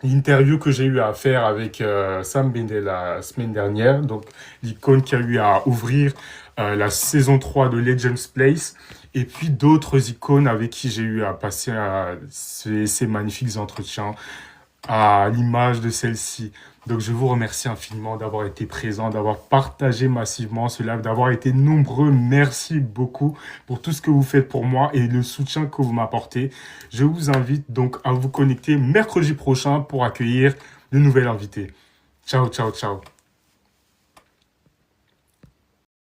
l'interview que j'ai eu à faire avec Sam Bendel la semaine dernière, donc l'icône qui a eu à ouvrir la saison 3 de Legends Place, et puis d'autres icônes avec qui j'ai eu à passer ces magnifiques entretiens à l'image de celle-ci. Donc je vous remercie infiniment d'avoir été présent, d'avoir partagé massivement ce live, d'avoir été nombreux. Merci beaucoup pour tout ce que vous faites pour moi et le soutien que vous m'apportez. Je vous invite donc à vous connecter mercredi prochain pour accueillir de nouvelles invités. Ciao, ciao, ciao.